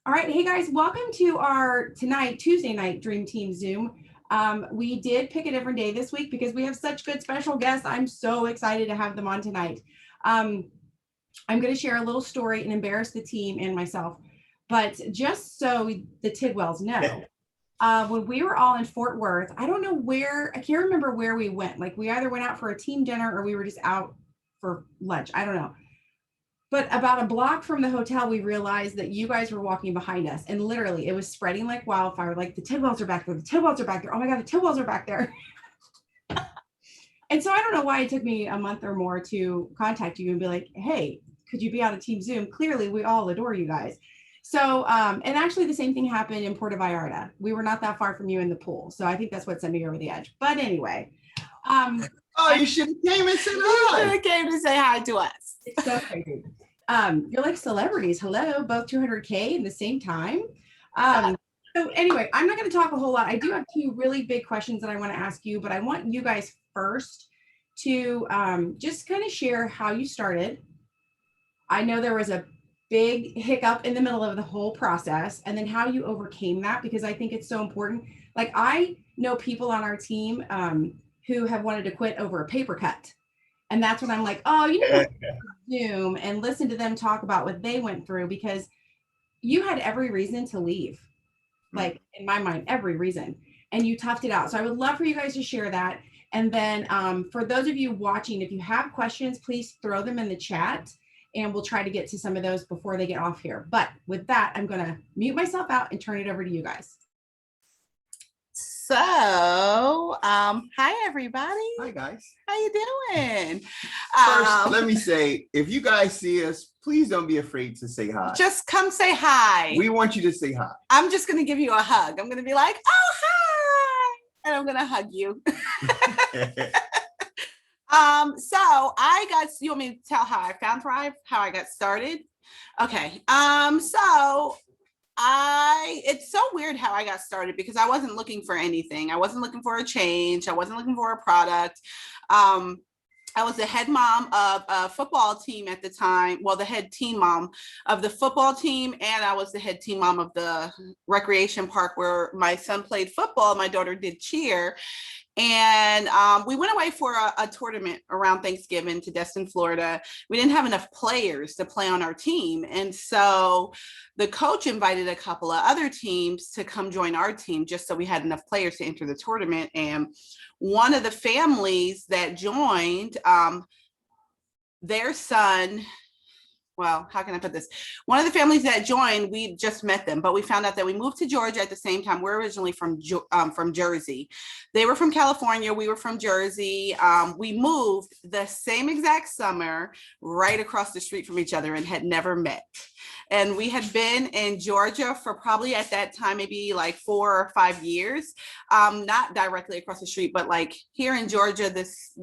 All right. Hey guys, welcome to our Tuesday night Dream Team Zoom. We did pick a different day this week because we have such good special guests. I'm so excited to have them on tonight. I'm going to share a little story and embarrass the team and myself. But just so the Tidwells know, when we were all in Fort Worth, I don't know where, I can't remember where we went. Like we either went out for a team dinner or we were just out for lunch. I don't know. But about a block from the hotel, we realized that you guys were walking behind us. And literally, it was spreading like wildfire. Like the Tidwells are back there. The Tidwells are back there. Oh my God, the Tidwells are back there. And so I don't know why it took me a month or more to contact you and be like, hey, could you be on a team Zoom? Clearly, we all adore you guys. So, and actually the same thing happened in Puerto Vallarta. We were not that far from you in the pool. So I think that's what sent me over the edge. But anyway. You should have came and said hi. You should have came to say hi to us. It's so crazy. You're like celebrities. Hello, both 200K in the same time. So anyway, I'm not going to talk a whole lot. I do have two really big questions that I want to ask you, but I want you guys first to just kind of share how you started. I know there was a big hiccup in the middle of the whole process, and then how you overcame that, because I think it's so important. Like I know people on our team who have wanted to quit over a paper cut. And that's when I'm like, oh, you know, Zoom and listen to them talk about what they went through, because you had every reason to leave. Like in my mind, every reason. And you toughed it out. So I would love for you guys to share that. And then for those of you watching, if you have questions, please throw them in the chat and we'll try to get to some of those before they get off here. But with that, I'm going to mute myself out and turn it over to you guys. So, hi everybody. Hi guys. How you doing? First, let me say, if you guys see us, please don't be afraid to say hi. Just come say hi. We want you to say hi. I'm just gonna give you a hug. I'm gonna be like, oh hi, and I'm gonna hug you. So you want me to tell how I found Thrive, how I got started? Okay. It's so weird how I got started, because I wasn't looking for anything. I wasn't looking for a change. I wasn't looking for a product. I was the head mom of a football team at the time. Well, the head team mom of the football team. And I was the head team mom of the recreation park where my son played football. My daughter did cheer. And we went away for a tournament around Thanksgiving to Destin, Florida. We didn't have enough players to play on our team. And so the coach invited a couple of other teams to come join our team just so we had enough players to enter the tournament. And one of the families that joined, their son, well, how can I put this? One of the families that joined, we just met them, but we found out that we moved to Georgia at the same time. We're originally from Jersey. They were from California. We were from Jersey. We moved the same exact summer right across the street from each other and had never met. And we had been in Georgia for probably at that time, maybe like 4 or 5 years, not directly across the street, but like here in Georgia,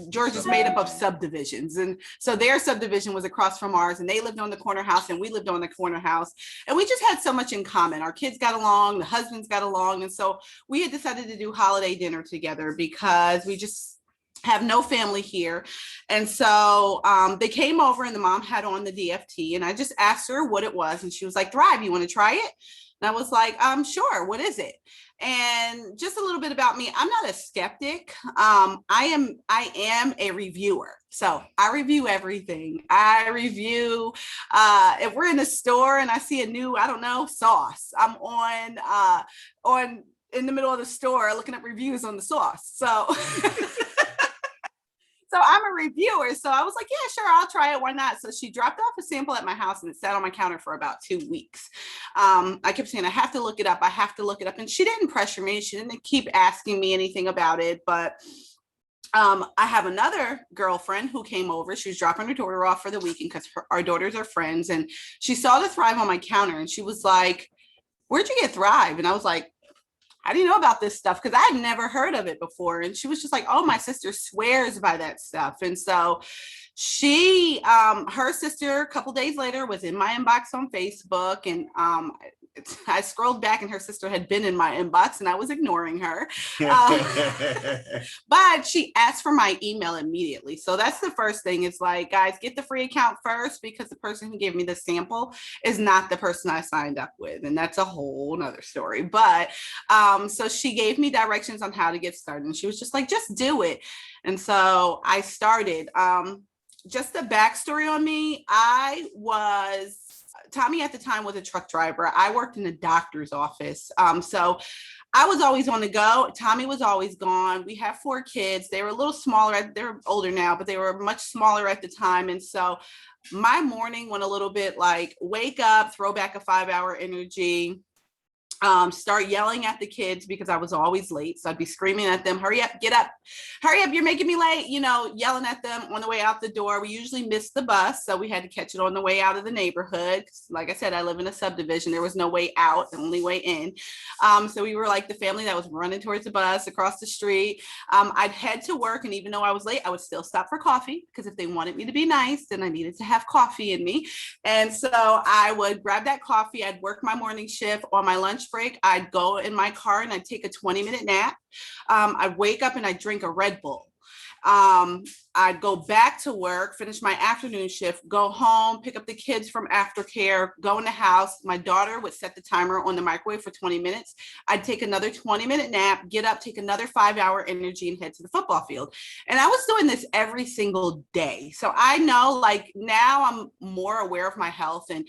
Georgia's made up of subdivisions. And so their subdivision was across from ours, and they lived on the corner house and we lived on the corner house. And we just had so much in common. Our kids got along, the husbands got along. And so we had decided to do holiday dinner together because we just have no family here. And so they came over and the mom had on the DFT, and I just asked her what it was. And she was like, Thrive, you want to try it? And I was like, sure. What is it? And just a little bit about me. I'm not a skeptic. I am a reviewer. So I review everything. I review, if we're in the store and I see a new, I don't know, sauce, I'm on in the middle of the store looking at reviews on the sauce. So So I'm a reviewer. So I was like, yeah, sure, I'll try it. Why not? So she dropped off a sample at my house and it sat on my counter for about 2 weeks. I kept saying, I have to look it up. I have to look it up. And she didn't pressure me. She didn't keep asking me anything about it. But I have another girlfriend who came over. She was dropping her daughter off for the weekend because our daughters are friends. And she saw the Thrive on my counter and she was like, where'd you get Thrive? And I was like, I didn't know about this stuff because I had never heard of it before. And she was just like, oh, my sister swears by that stuff. And so she, her sister, a couple days later was in my inbox on Facebook. And I scrolled back and her sister had been in my inbox and I was ignoring her. But she asked for my email immediately. So that's the first thing. It's like, guys, get the free account first, because the person who gave me the sample is not the person I signed up with. And that's a whole nother story. But so she gave me directions on how to get started. And she was just like, just do it. And so I started. Just a backstory on me. Tommy at the time was a truck driver. I worked in a doctor's office. So I was always on the go. Tommy was always gone. We have 4 kids. They were a little smaller. They're older now, but they were much smaller at the time. And so my morning went a little bit like wake up, throw back a 5-hour energy, start yelling at the kids because I was always late. So I'd be screaming at them, hurry up, get up, hurry up, you're making me late, yelling at them on the way out the door. We usually missed the bus, so we had to catch it on the way out of the neighborhood. Like I said, I live in a subdivision. There was no way out, the only way in. So we were like the family that was running towards the bus across the street. I'd head to work, and even though I was late, I would still stop for coffee, because if they wanted me to be nice, then I needed to have coffee in me. And so I would grab that coffee. I'd work my morning shift. On my lunch break, I'd go in my car and I'd take a 20-minute nap. I'd wake up and I'd drink a Red Bull. I'd go back to work, finish my afternoon shift, go home, pick up the kids from aftercare, go in the house. My daughter would set the timer on the microwave for 20 minutes. I'd take another 20-minute nap, get up, take another 5-hour energy, and head to the football field. And I was doing this every single day. So I know, like, now I'm more aware of my health. And,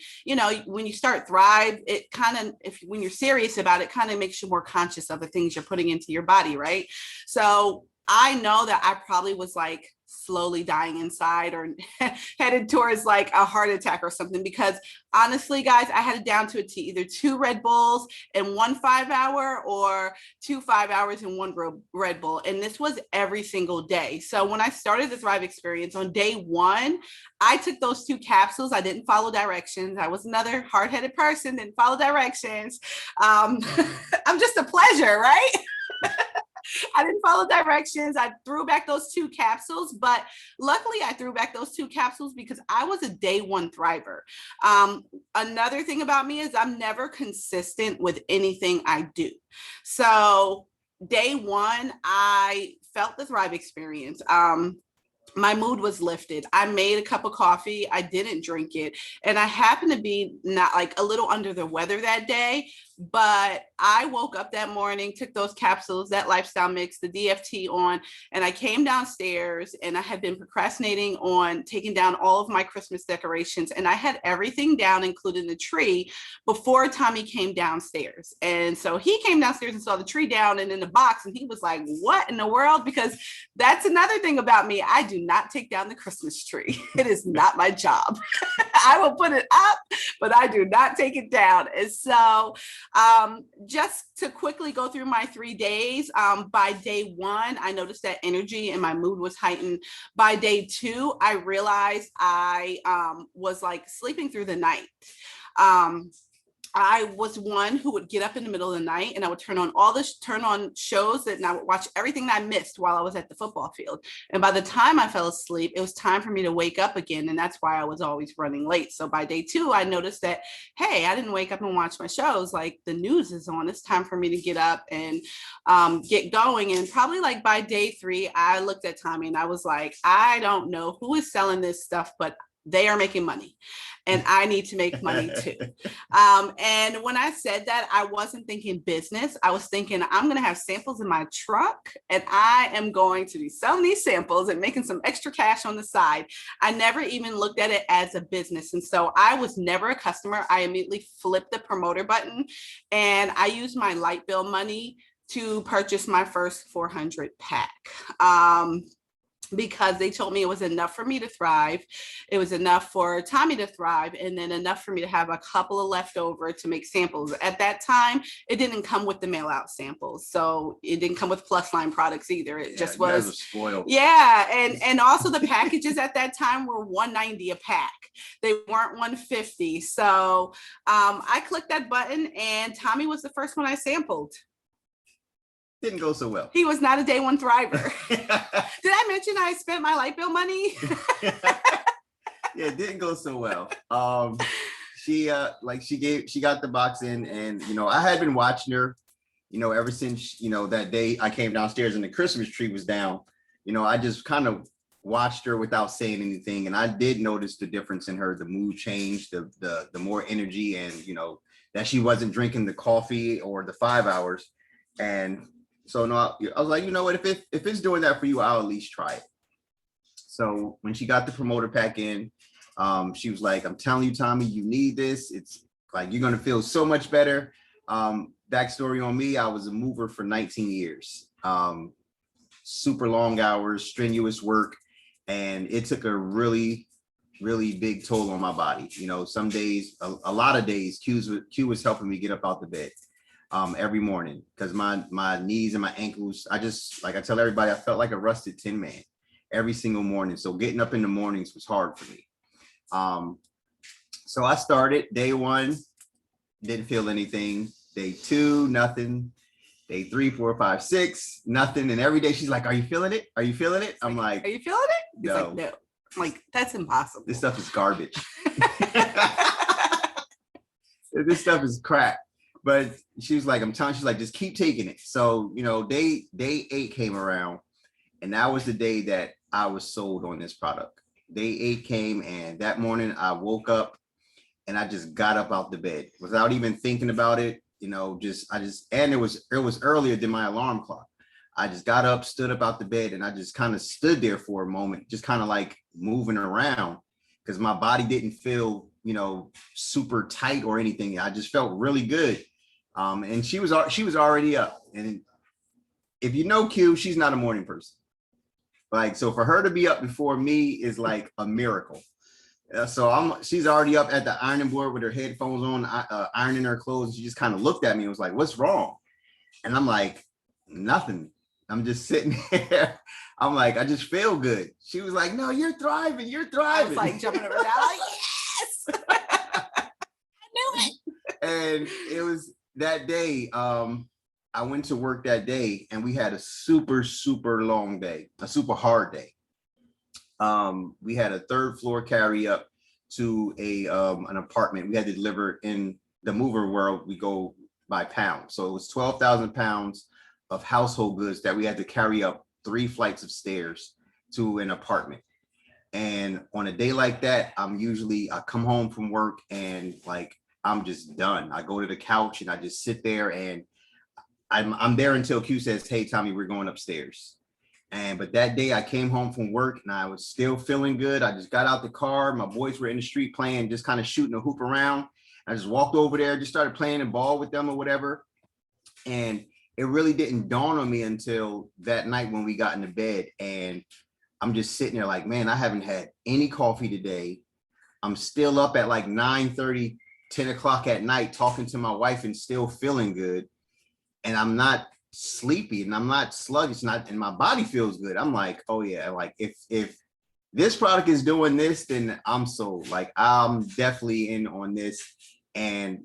when you start Thrive, it kind of, when you're serious about it, kind of makes you more conscious of the things you're putting into your body, right? So I know that I probably was like slowly dying inside or headed towards like a heart attack or something, because honestly, guys, I had it down to a T, either 2 Red Bulls in 1 5-hour or 2 5 hours in 1 Red Bull. And this was every single day. So when I started the Thrive experience on day 1, I took those 2 capsules. I didn't follow directions. I was another hard-headed person, didn't follow directions. I'm just a pleasure, right? I didn't follow directions. I threw back those 2 capsules, but luckily I threw back those 2 capsules because I was a day 1 thriver. Another thing about me is I'm never consistent with anything I do. So day 1, I felt the Thrive experience. My mood was lifted. I made a cup of coffee. I didn't drink it. And I happened to be not like a little under the weather that day, but I woke up that morning, took those capsules, that lifestyle mix, the DFT on, and I came downstairs, and I had been procrastinating on taking down all of my Christmas decorations. And I had everything down, including the tree, before Tommy came downstairs. And so he came downstairs and saw the tree down and in the box, and he was like, what in the world? Because that's another thing about me. I do not take down the Christmas tree. It is not my job. I will put it up, but I do not take it down. And so just to quickly go through my 3 days, by day 1, I noticed that energy and my mood was heightened. By day 2, I realized I was like sleeping through the night. I was one who would get up in the middle of the night, and I would turn on shows and I would watch everything that I missed while I was at the football field. And by the time I fell asleep, it was time for me to wake up again. And that's why I was always running late. So by day 2, I noticed that, hey, I didn't wake up and watch my shows. Like, the news is on. It's time for me to get up and get going. And probably like by day 3, I looked at Tommy and I was like, I don't know who is selling this stuff, but they are making money, and I need to make money too. And when I said that, I wasn't thinking business. I was thinking, I'm going to have samples in my truck, and I am going to be selling these samples and making some extra cash on the side. I never even looked at it as a business. And so I was never a customer. I immediately flipped the promoter button, and I used my light bill money to purchase my first 400 pack. Because they told me it was enough for me to thrive. It was enough for Tommy to thrive, and then enough for me to have a couple of leftover to make samples. At that time, it didn't come with the mail out samples. So it didn't come with Plus Line products either. It just was spoiled. Yeah. And also the packages at that time were $190 a pack. They weren't $150. So I clicked that button, and Tommy was the first one I sampled. Didn't go so well. He was not a day 1 thriver. Did I mention I spent my light bill money? Yeah, it didn't go so well. she got the box in, and I had been watching her, ever since that day I came downstairs and the Christmas tree was down. I just kind of watched her without saying anything, and I did notice the difference in her, the mood change, the more energy, and that she wasn't drinking the coffee or the 5 hours. And so no, I was like, you know what, if it's doing that for you, I'll at least try it. So when she got the promoter pack in, she was like, I'm telling you, Tommy, you need this. It's like, you're going to feel so much better. Backstory on me, I was a mover for 19 years. Super long hours, strenuous work. And it took a really, really big toll on my body. Some days, a lot of days, Q was helping me get up out the bed every morning, because my knees and my ankles, like I tell everybody, I felt like a rusted tin man every single morning. So getting up in the mornings was hard for me. So I started day 1, didn't feel anything. Day 2, nothing. Day 3, 4, 5, 6, nothing. And every day she's like, are you feeling it? Are you feeling it? I'm like, are you feeling it? He's no. like, no. I'm like, that's impossible. This stuff is garbage. This stuff is crap. But she's like, I'm telling you, she's like, just keep taking it. So, day 8 came around, and that was the day that I was sold on this product. Day 8 came, and that morning I woke up and I just got up out the bed without even thinking about it. And it was earlier than my alarm clock. I just got up, stood up out the bed, and I just kind of stood there for a moment, just kind of like moving around, because my body didn't feel, super tight or anything. I just felt really good. And she was already up. And if you know Q, she's not a morning person. So for her to be up before me is like a miracle. So she's already up at the ironing board with her headphones on, ironing her clothes. And she just kind of looked at me and was like, what's wrong? And I'm like, nothing. I'm just sitting there. I'm like, I just feel good. She was like, no, you're thriving. You're thriving. I was like jumping around, like, yes. I knew it. And it was that day. I went to work that day, and we had a super, super long day, a super hard day. We had a 3rd floor carry up to an apartment. We had to deliver. In the mover world, we go by pounds. So it was 12,000 pounds of household goods that we had to carry up 3 flights of stairs to an apartment. And on a day like that, I come home from work and like, I'm just done. I go to the couch and I just sit there, and I'm there until Q says, hey, Tommy, we're going upstairs. But that day I came home from work and I was still feeling good. I just got out the car. My boys were in the street playing, just kind of shooting a hoop around. I just walked over there, just started playing a ball with them or whatever. And it really didn't dawn on me until that night when we got into bed. And I'm just sitting there like, man, I haven't had any coffee today. I'm still up at like 9:30, 10 o'clock at night talking to my wife and still feeling good. And I'm not sleepy and I'm not sluggish, and my body feels good. I'm like, oh yeah, like if this product is doing this, then I'm sold. Like, I'm definitely in on this. And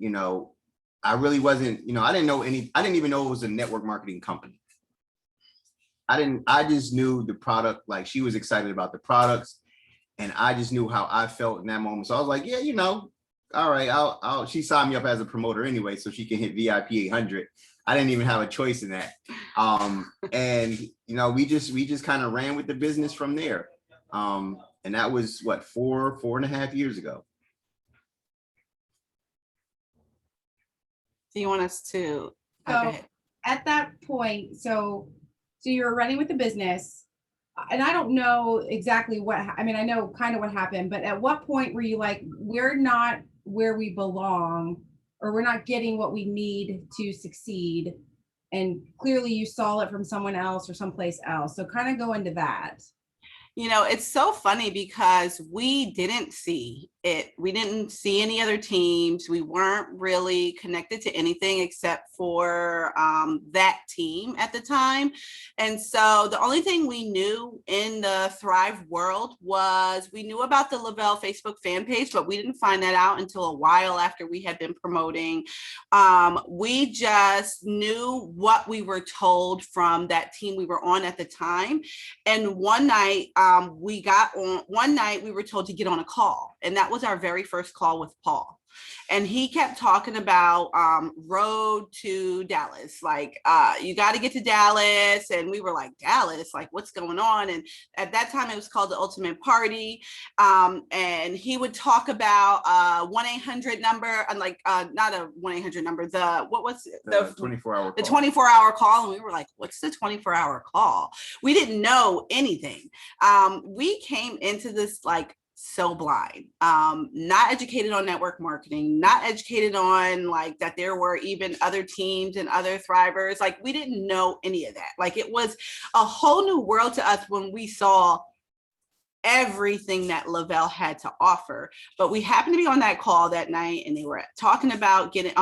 I really wasn't, I didn't even know it was a network marketing company. I just knew the product, like she was excited about the products, and I just knew how I felt in that moment. So I was like, yeah, all right, she signed me up as a promoter anyway, so she can hit VIP 800. I didn't even have a choice in that. And we just kind of ran with the business from there. And that was what, 4.5 years ago. Do you want us to So at that point, so you're running with the business, and I don't know exactly I know kind of what happened, but at what point were you like, we're not where we belong, or we're not getting what we need to succeed? And clearly you saw it from someone else or someplace else. So kind of go into that. It's so funny because we didn't see it. We didn't see any other teams. We weren't really connected to anything except for that team at the time. And so the only thing we knew in the Thrive world was we knew about the Lavelle Facebook fan page, but we didn't find that out until a while after we had been promoting. We just knew what we were told from that team we were on at the time. And one night we were told to get on a call, and that was our very first call with Paul. And he kept talking about road to Dallas, like you got to get to Dallas. And we were like, Dallas, like what's going on? And at that time it was called the Ultimate Party. And he would talk about 1-800 number, and like not a 1-800 number, the 24-hour call. The 24-hour call. And we were like, what's the 24-hour call? We didn't know anything. We came into this like so blind, not educated on network marketing, not educated on like that there were even other teams and other thrivers. Like we didn't know any of that. Like it was a whole new world to us when we saw everything that Lavelle had to offer. But we happened to be on that call that night, and they were talking about getting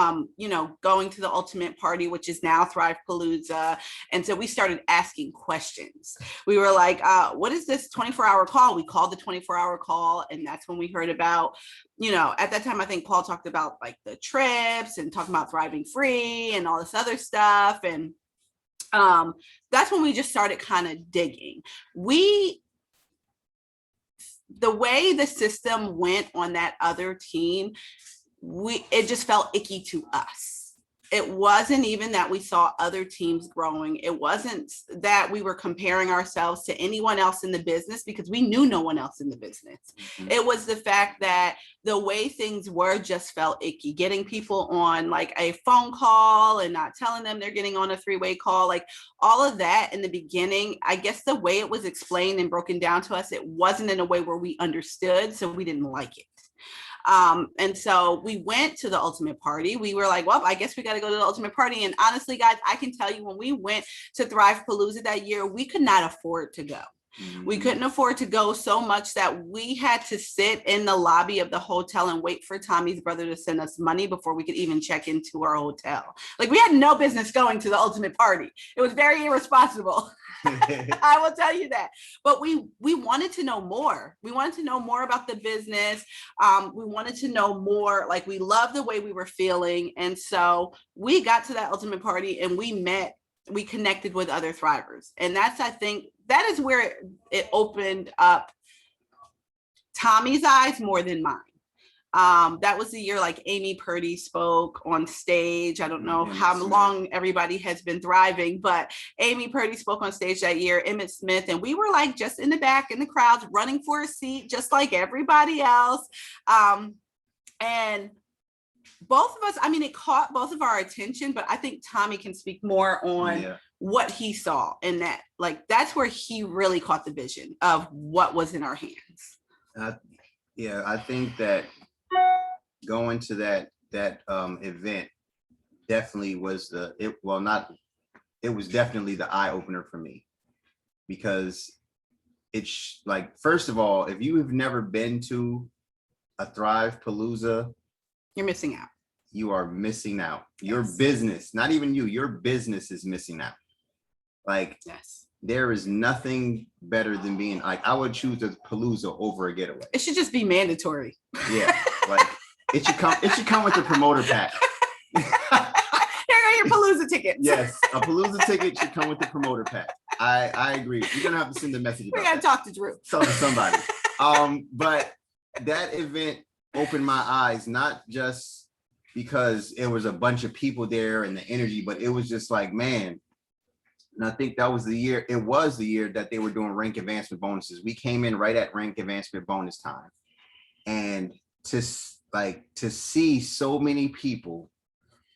going to the Ultimate Party, which is now Thrive Palooza. And so we started asking questions. We were like, what is this 24-hour call? We called the 24-hour call, and that's when we heard about, at that time I think Paul talked about like the trips and talking about Thriving Free and all this other stuff. And that's when we just started kind of digging. The way the system went on that other team, it just felt icky to us. It wasn't even that we saw other teams growing. It wasn't that we were comparing ourselves to anyone else in the business, because we knew no one else in the business. Mm-hmm. It was the fact that the way things were just felt icky. Getting people on like a phone call and not telling them they're getting on a 3-way call, like all of that in the beginning, I guess the way it was explained and broken down to us, it wasn't in a way where we understood, so we didn't like it. And so we went to the Ultimate Party. We were like, well, I guess we got to go to the Ultimate Party. And honestly, guys, I can tell you when we went to Thrive Palooza that year, we could not afford to go. We couldn't afford to go so much that we had to sit in the lobby of the hotel and wait for Tommy's brother to send us money before we could even check into our hotel. Like we had no business going to the Ultimate Party. It was very irresponsible. I will tell you that. But we wanted to know more. We wanted to know more about the business. We wanted to know more. Like we loved the way we were feeling. And so we got to that Ultimate Party and we connected with other thrivers. And that's, I think, that is where it opened up Tommy's eyes more than mine. That was the year like Amy Purdy spoke on stage. I don't know how long everybody has been thriving, but Amy Purdy spoke on stage that year, Emmett Smith, and we were like just in the back in the crowds running for a seat, just like everybody else. And both of us, I mean, it caught both of our attention, but I think Tommy can speak more on what he saw in that. Like, that's where he really caught the vision of what was in our hands. I think that going to that event definitely was it was definitely the eye opener for me, because it's like, first of all, if you have never been to a Thrive Palooza, you're missing out. You are missing out. Your business, not even you, your business is missing out. Like, there is nothing better than being like, I would choose a Palooza over a getaway. It should just be mandatory. Yeah, like it should come with a promoter pack. Here are your Palooza tickets. Yes, a Palooza ticket should come with the promoter pack. I agree. You're gonna have to send a message about we gotta talk to Drew. Talk to somebody. But that event opened my eyes, not just because it was a bunch of people there and the energy, but it was just like, man. And I think that was the year, it was the year that they were doing rank advancement bonuses. We came in right at rank advancement bonus time. And to see so many people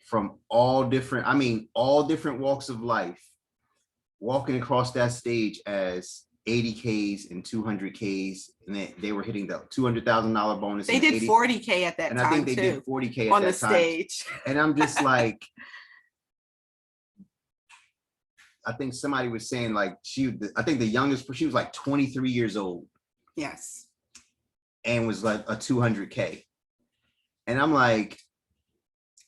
from all different walks of life walking across that stage as 80Ks and 200Ks, and they were hitting the $200,000 bonus. They did 40K at that time, and I think they did 40K on at the that time. Stage. And I'm just like, I think somebody was saying like I think the youngest, she was like 23 years old. Yes. And was like a 200K. And I'm like,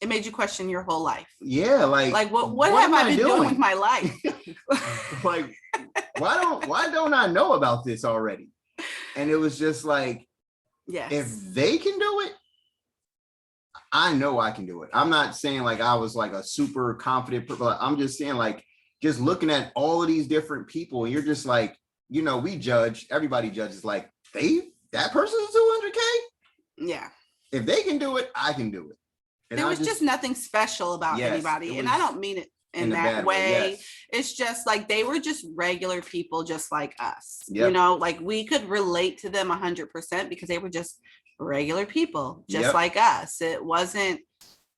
it made you question your whole life. Yeah, like what have I been doing with my life? Like, why don't I know about this already? And it was just like, if they can do it, I know I can do it. I'm not saying like I was like a super confident person. I'm just saying like, just looking at all of these different people, and you're just like, we judge, everybody judges like, that person's 200K? Yeah. If they can do it, I can do it. And There was just nothing special about anybody. And I don't mean it in that way. Yes. It's just like they were just regular people just like us. Yep. You know, like we could relate to them 100% because they were just regular people just like us. It wasn't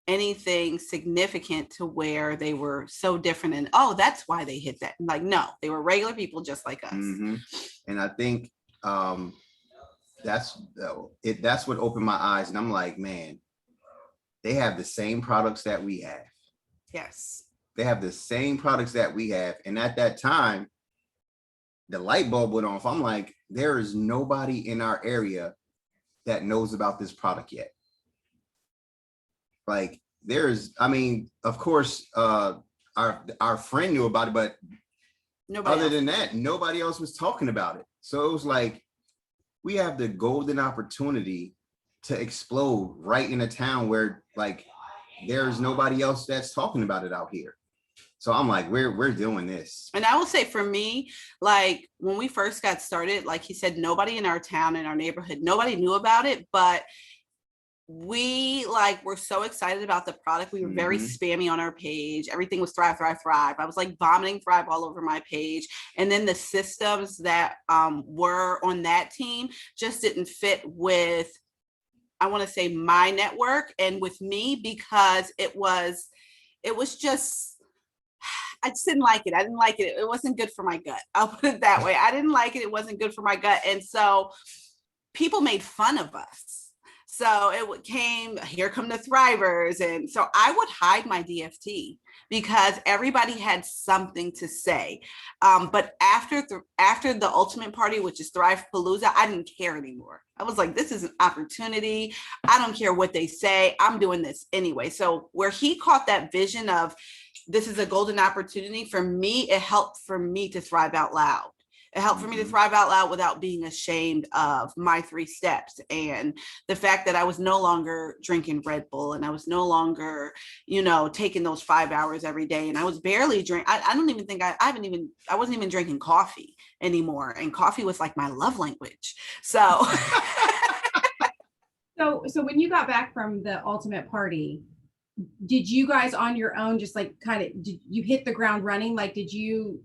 anything significant to where they were so different and that's why they hit that. Like, no, they were regular people just like us. Mm-hmm. And I think that's what opened my eyes, and I'm like, man, they have the same products that we have. Yes. They have the same products that we have. And at that time, the light bulb went off. I'm like, there is nobody in our area that knows about this product yet. Like of course, our friend knew about it, but other than that, nobody else was talking about it. So it was like, we have the golden opportunity to explode right in a town where like there's nobody else that's talking about it out here. So I'm like, we're doing this. And I will say for me, like when we first got started, like he said, nobody in our town, in our neighborhood, nobody knew about it, but we were so excited about the product. We were very spammy on our page. Everything was thrive, thrive, thrive. I was like vomiting thrive all over my page. And then the systems that were on that team just didn't fit with, I want to say, my network and with me, because it was just, I just didn't like it. I didn't like it. It wasn't good for my gut. I'll put it that way. I didn't like it. It wasn't good for my gut. And so people made fun of us. So it came, here come the Thrivers. And so I would hide my DFT because everybody had something to say. But after the ultimate party, which is Thrive Palooza, I didn't care anymore. I was like, this is an opportunity. I don't care what they say. I'm doing this anyway. So where he caught that vision of this is a golden opportunity for me, it helped for me to thrive out loud. It helped for me to thrive out loud without being ashamed of my 3 steps and the fact that I was no longer drinking Red Bull and I was no longer, taking those 5 hours every day. And I was barely I wasn't even drinking coffee anymore. And coffee was like my love language. So. So when you got back from the ultimate party, did you guys on your own just like did you hit the ground running? Like, did you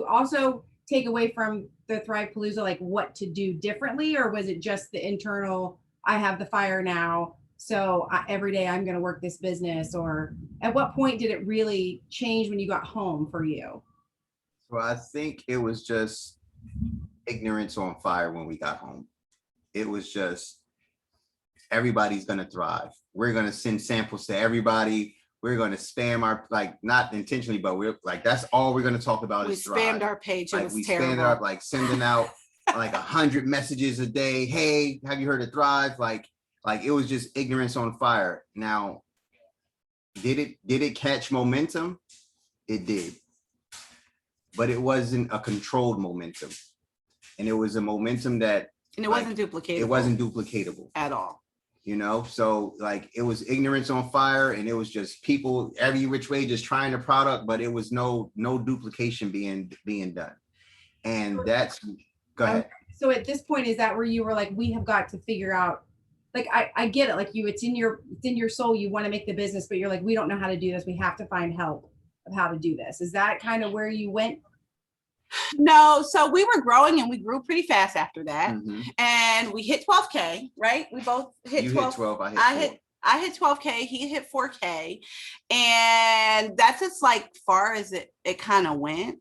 also take away from the Thrive Palooza, like what to do differently? Or was it just the internal, I have the fire now, so every day I'm going to work this business? Or at what point did it really change when you got home for you? So I think it was just ignorance on fire when we got home. It was just, everybody's going to thrive. We're going to send samples to everybody. We're going to spam our, not intentionally, but we're like, that's all we're going to talk about. We spammed our page. It was terrible. Spammed our, sending out 100 messages a day. Hey, have you heard of Thrive? Like it was just ignorance on fire. Now, did it catch momentum? It did. But it wasn't a controlled momentum. And it was a momentum that. And it wasn't duplicatable. It wasn't duplicatable. At all. So it was ignorance on fire, and it was just people every which way just trying the product, but it was no duplication being done. And that's, go ahead. So at this point, is that where you were like, we have got to figure out, like, I get it. Like it's in your soul. You want to make the business, but you're like, we don't know how to do this. We have to find help of how to do this. Is that kind of where you went? No, so we were growing and we grew pretty fast after that. And we hit 12K, right? We both hit 12. Hit 12, I hit 12K, he hit 4K. And that's as far as it kind of went.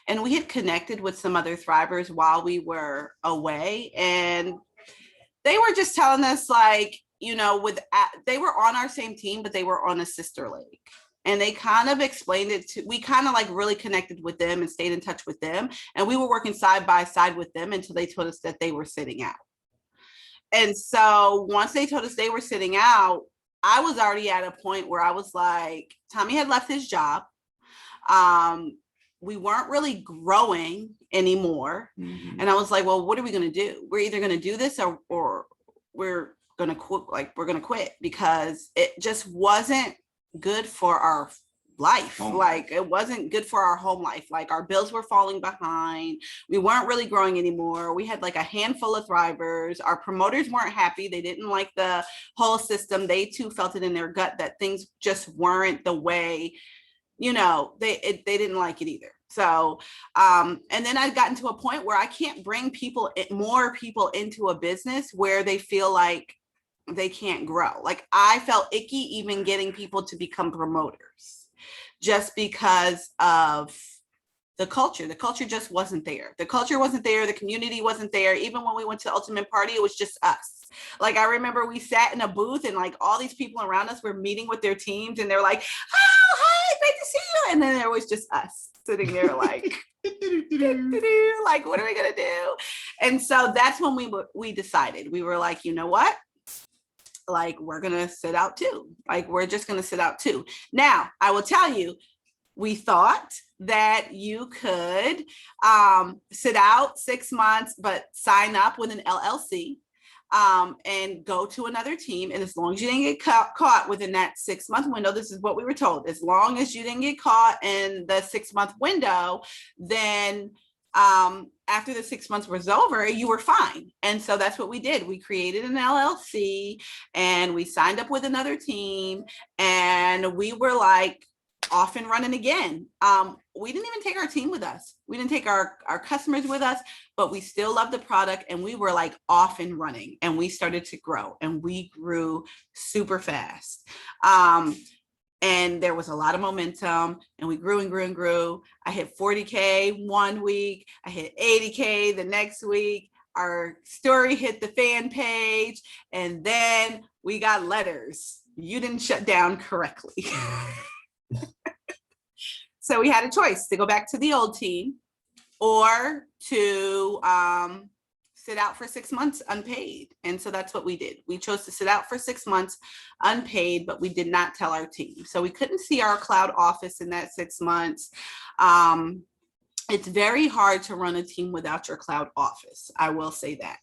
And we had connected with some other Thrivers while we were away. And they were just telling us they were on our same team, but they were on a sister league. And they kind of explained it we kind of really connected with them and stayed in touch with them. And we were working side by side with them until they told us that they were sitting out. And so once they told us they were sitting out, I was already at a point where I was like, Tommy had left his job. We weren't really growing anymore. And I was like, well, what are we going to do? We're either going to do this or we're going to quit. We're going to quit because it just wasn't good for our life. Oh. Like it wasn't good for our home life. Like our bills were falling behind. We weren't really growing anymore. We had like a handful of thrivers. Our promoters weren't happy. They didn't like the whole system. They too felt it in their gut that things just weren't the way, you know, they didn't like it either. So, and then I gotten to a point where I can't bring more people into a business where they feel like they can't grow. Like I felt icky even getting people to become promoters just because of the culture. The culture just wasn't there. The culture wasn't there. The community wasn't there. Even when we went to Ultimate Party, it was just us. Like I remember we sat in a booth and like all these people around us were meeting with their teams and they're like, oh, hi, great to see you. And then there was just us sitting there like, like, what are we gonna do? And so that's when we decided. We were like, you know what? Like, we're gonna sit out too. Like, we're just gonna sit out too. Now, I will tell you, we thought that you could sit out 6 months, but sign up with an LLC and go to another team. And as long as you didn't get caught within that 6 month window, this is what we were told. As long as you didn't get caught in the 6 month window, then after the 6 months was over, you were fine. And so that's what we did. We created an LLC and we signed up with another team and we were like off and running again. We didn't even take our team with us. We didn't take our customers with us, but we still loved the product and we were like off and running and we started to grow and we grew super fast. And there was a lot of momentum and we grew and grew and grew. I hit 40K one week. I hit 80K the next week. Our story hit the fan page. And then we got letters. You didn't shut down correctly. So we had a choice to go back to the old team or to sit out for 6 months unpaid. And so that's what we did. We chose to sit out for 6 months unpaid, but we did not tell our team. So we couldn't see our cloud office in that 6 months. It's very hard to run a team without your cloud office. I will say that.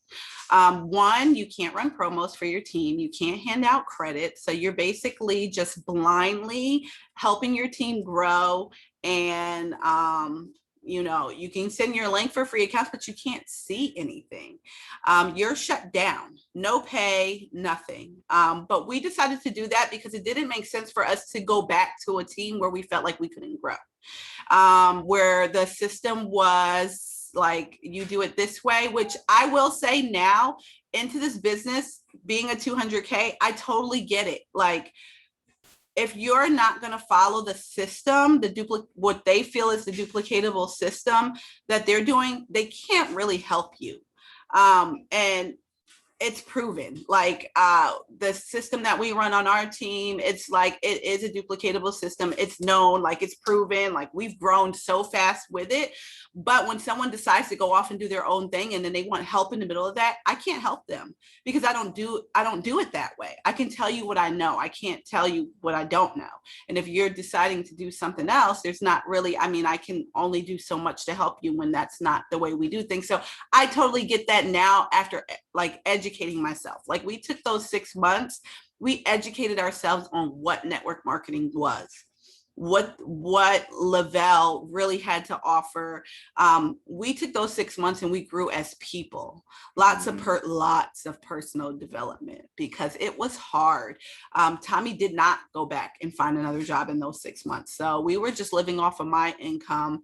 One, you can't run promos for your team. You can't hand out credit. So you're basically just blindly helping your team grow. And, you know, you can send your link for free accounts, but you can't see anything. You're shut down, no pay, nothing. But we decided to do that because it didn't make sense for us to go back to a team where we felt like we couldn't grow. Where the system was like, you do it this way, which I will say now into this business, being a 200K, I totally get it. Like, if you're not going to follow the system, what they feel is the duplicatable system that they're doing, they can't really help you. And it's proven. Like the system that we run on our team, it's like, it is a duplicatable system. It's known, like it's proven, like we've grown so fast with it. But when someone decides to go off and do their own thing and then they want help in the middle of that, I can't help them because I don't do it that way. I can tell you what I know. I can't tell you what I don't know. And if you're deciding to do something else, there's not really, I mean, I can only do so much to help you when that's not the way we do things. So I totally get that now after like educating myself. Like we took those 6 months, we educated ourselves on what network marketing was, what Lavelle really had to offer. We took those 6 months and we grew as people. Lots of personal development because it was hard. Tommy did not go back and find another job in those 6 months. So we were just living off of my income.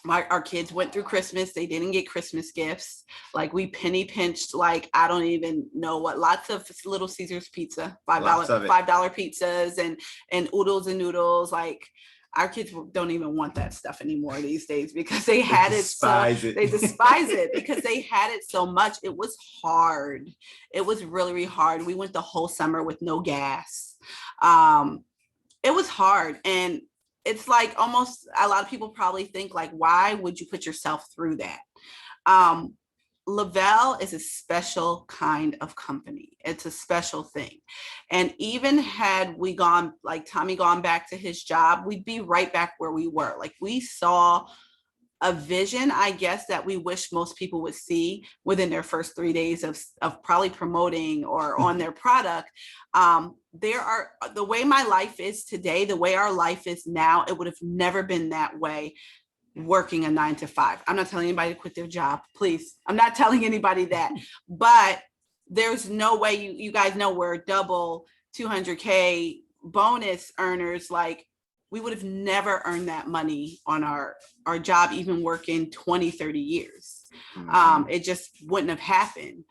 Our kids went through Christmas. They didn't get Christmas gifts. Like we penny pinched, like, I don't even know what, lots of Little Caesars pizza, $5 pizzas and oodles and noodles. Like our kids don't even want that stuff anymore these days because they had it. They despise it because they had it so much. It was hard. It was really, really hard. We went the whole summer with no gas. It was hard. And it's like almost a lot of people probably think like, why would you put yourself through that? Lavelle is a special kind of company. It's a special thing. And even had we gone, like Tommy gone back to his job, we'd be right back where we were. Like we saw a vision, I guess, that we wish most people would see within their first 3 days of probably promoting or on their product. The way my life is today, the way our life is now, it would have never been that way working a 9 to 5. I'm not telling anybody to quit their job, please. I'm not telling anybody that, but there's no way you guys know we're double 200K bonus earners. Like, we would have never earned that money on our job, even working 20, 30 years. It just wouldn't have happened.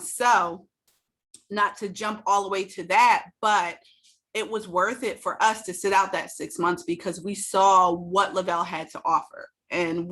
So not to jump all the way to that, but it was worth it for us to sit out that 6 months because we saw what Lavelle had to offer. And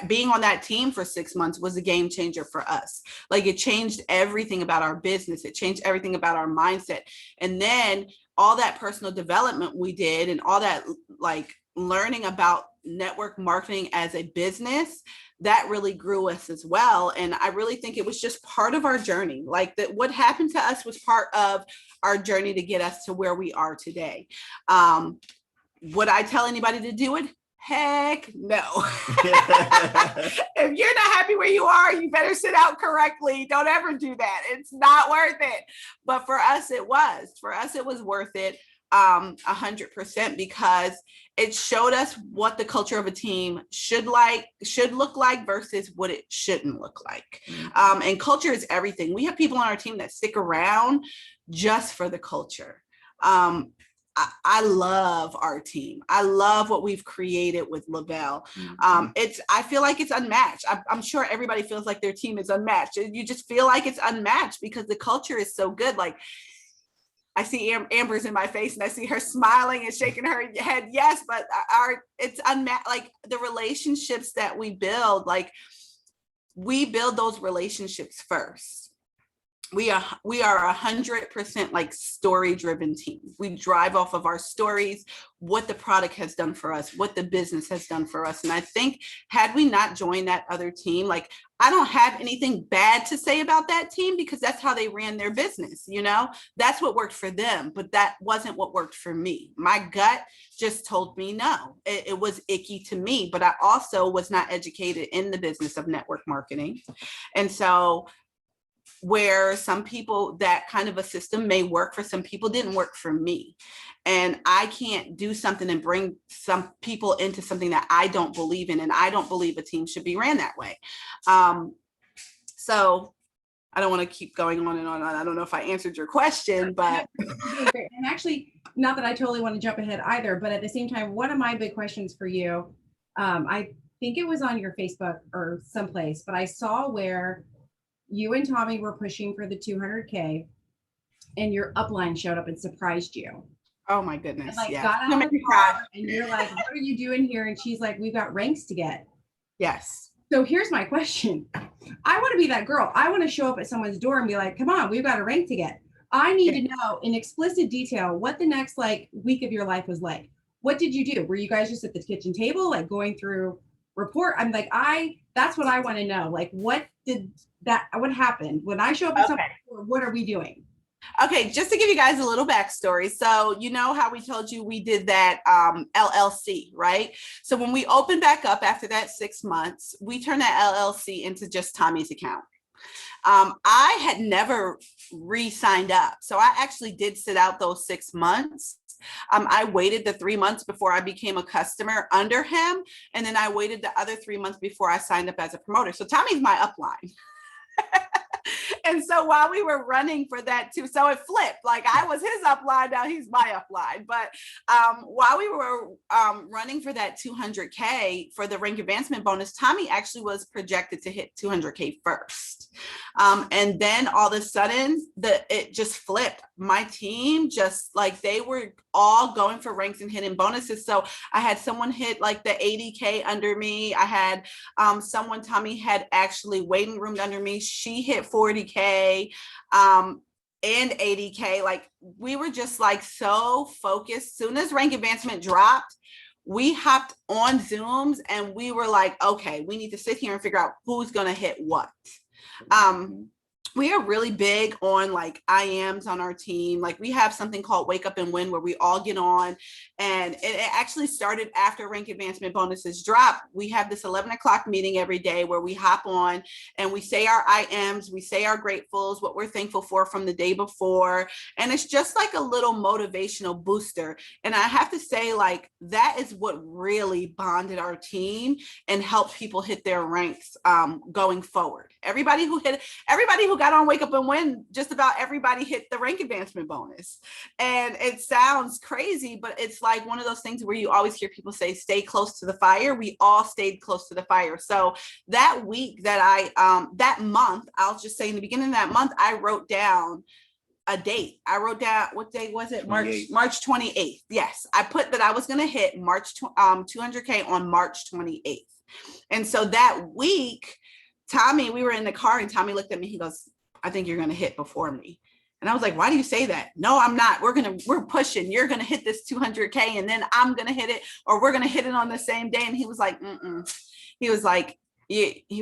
being on that team for 6 months was a game changer for us. Like, it changed everything about our business. It changed everything about our mindset. And then all that personal development we did and all that like learning about network marketing as a business, that really grew us as well. And I really think it was just part of our journey. Like, that what happened to us was part of our journey to get us to where we are today. Would I tell anybody to do it? Heck no. If you're not happy where you are, you better sit out correctly. Don't ever do that. It's not worth it. But for us, it was. For us, it was worth it 100% because it showed us what the culture of a team should look like versus what it shouldn't look like. And culture is everything. We have people on our team that stick around just for the culture. I love our team. I love what we've created with Lavelle. I feel like it's unmatched. I'm sure everybody feels like their team is unmatched. You just feel like it's unmatched because the culture is so good. Like, I see Amber's in my face and I see her smiling and shaking her head. Yes, but it's unmatched. Like, the relationships that we build, like, we build those relationships first. We are 100% like story-driven team. We drive off of our stories, what the product has done for us, what the business has done for us. And I think had we not joined that other team, like, I don't have anything bad to say about that team because that's how they ran their business. That's what worked for them, but that wasn't what worked for me. My gut just told me no. It was icky to me, but I also was not educated in the business of network marketing. And so where some people, that kind of a system may work for some people, didn't work for me. And I can't do something and bring some people into something that I don't believe in. And I don't believe a team should be ran that way. So I don't want to keep going on and on. I don't know if I answered your question, but. And actually, not that I totally want to jump ahead either, but at the same time, one of my big questions for you, I think it was on your Facebook or someplace, but I saw where you and Tommy were pushing for the 200K and your upline showed up and surprised you. Oh my goodness. And yeah. Got out of the car and you're like, what are you doing here? And she's like, we've got ranks to get. Yes. So here's my question. I want to be that girl. I want to show up at someone's door and be like, come on, we've got a rank to get. I need to know in explicit detail what the next week of your life was like. What did you do? Were you guys just at the kitchen table, like going through report? I'm like, that's what I want to know. Like, what happened when I show up at something? What are we doing? Okay, just to give you guys a little backstory. So you know how we told you we did that LLC, right? So when we opened back up after that 6 months, we turned that LLC into just Tommy's account. I had never re-signed up. So I actually did sit out those 6 months. I waited the 3 months before I became a customer under him. And then I waited the other 3 months before I signed up as a promoter. So Tommy's my upline. And so while we were running for that too, so it flipped, like I was his upline, now he's my upline. But while we were running for that 200K for the rank advancement bonus, Tommy actually was projected to hit 200K first. And then all of a sudden it just flipped. My team just like, they were all going for ranks and hitting bonuses. So I had someone hit like the 80K under me. I had someone, Tommy had actually waiting roomed under me. She hit 40K and 80K. Like we were just like so focused. Soon as rank advancement dropped, we hopped on Zooms and we were like, okay, we need to sit here and figure out who's going to hit what. We are really big on like IMs on our team. Like we have something called Wake Up and Win where we all get on, and it actually started after rank advancement bonuses drop. We have this 11 o'clock meeting every day where we hop on and we say our IMs, we say our gratefuls, what we're thankful for from the day before. And it's just like a little motivational booster. And I have to say, like, that is what really bonded our team and helped people hit their ranks going forward. Everybody who got on Wake Up and Win, just about everybody hit the rank advancement bonus. And it sounds crazy, but it's like one of those things where you always hear people say, stay close to the fire. We all stayed close to the fire. So that week that that month, I'll just say in the beginning of that month, I wrote down a date. I wrote down, what day was it? March 28th. Yes. I put that I was going to hit 200K on March 28th. And so that week, Tommy, we were in the car and Tommy looked at me. He goes, I think you're going to hit before me. And I was like, why do you say that? No, I'm not. We're pushing. You're going to hit this 200K and then I'm going to hit it, or we're going to hit it on the same day. And he was like, he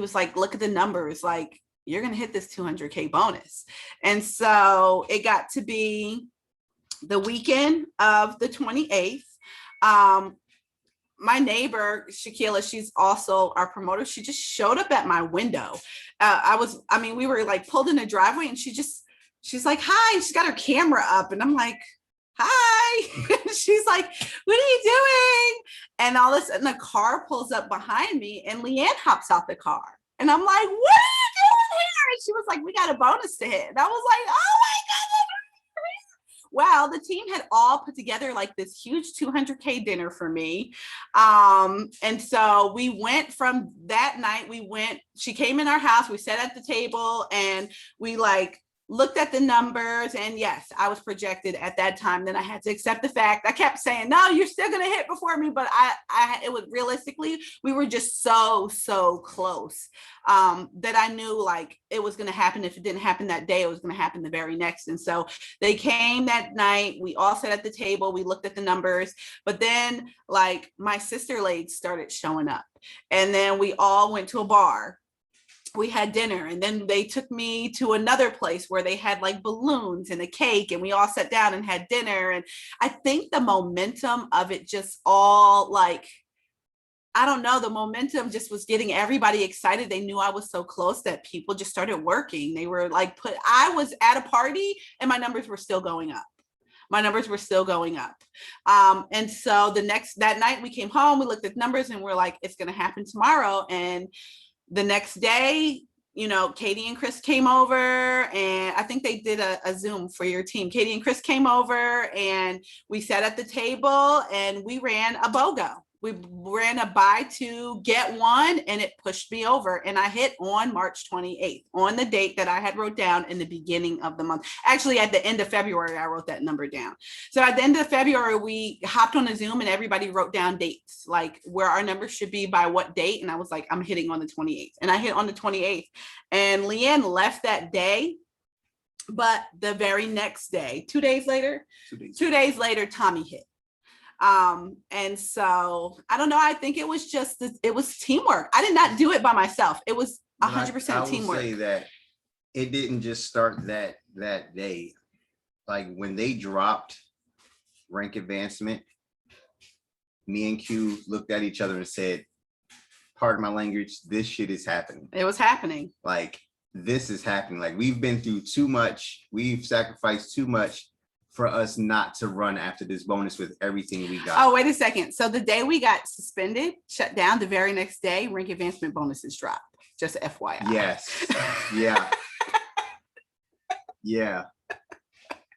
was like, look at the numbers. Like, you're going to hit this 200K bonus. And so it got to be the weekend of the 28th. My neighbor, Shaquila, she's also our promoter. She just showed up at my window. We were like pulled in the driveway and she's like, hi, she's got her camera up. And I'm like, hi. She's like, what are you doing? And all of a sudden the car pulls up behind me and Leanne hops out the car. And I'm like, what are you doing here? And she was like, we got a bonus to hit. And I was like, oh my God. Wow, the team had all put together like this huge 200K dinner for me. And so we went from that night, she came in our house, we sat at the table and we like looked at the numbers, and yes, I was projected at that time. Then I had to accept the fact. I kept saying, no, you're still going to hit before me. But it was realistically, we were just so close that I knew like it was going to happen. If it didn't happen that day, it was going to happen the very next. And so they came that night. We all sat at the table. We looked at the numbers, but then like my sister legs started showing up, and then we all went to a bar. We had dinner, and then they took me to another place where they had like balloons and a cake, and we all sat down and had dinner. And I think the momentum of it just all like, I don't know, the momentum just was getting everybody excited. They knew I was so close that people just started working. They were like, I was at a party and my numbers were still going up. And so that night we came home, we looked at numbers and we're like, it's going to happen tomorrow. And the next day, you know, Katie and Chris came over, and I think they did a Zoom for your team. Katie and Chris came over and we sat at the table and we ran a BOGO. We ran a buy two, get one, and it pushed me over. And I hit on March 28th, on the date that I had wrote down in the beginning of the month. Actually, at the end of February, I wrote that number down. So at the end of February, we hopped on a Zoom and everybody wrote down dates, like where our numbers should be by what date. And I was like, I'm hitting on the 28th. And I hit on the 28th. And Leanne left that day. But the very next day, 2 days later, Tommy hit. And so I don't know. I think it was it was teamwork. I did not do it by myself. It was 100% teamwork. I will say that it didn't just start that day. Like when they dropped rank advancement, me and Q looked at each other and said, pardon my language, this shit is happening. It was happening. Like this is happening. Like we've been through too much. We've sacrificed too much for us not to run after this bonus with everything we got. Oh, wait a second. So the day we got suspended, shut down, the very next day, rank advancement bonuses dropped. Just FYI. Yes. Yeah. Yeah.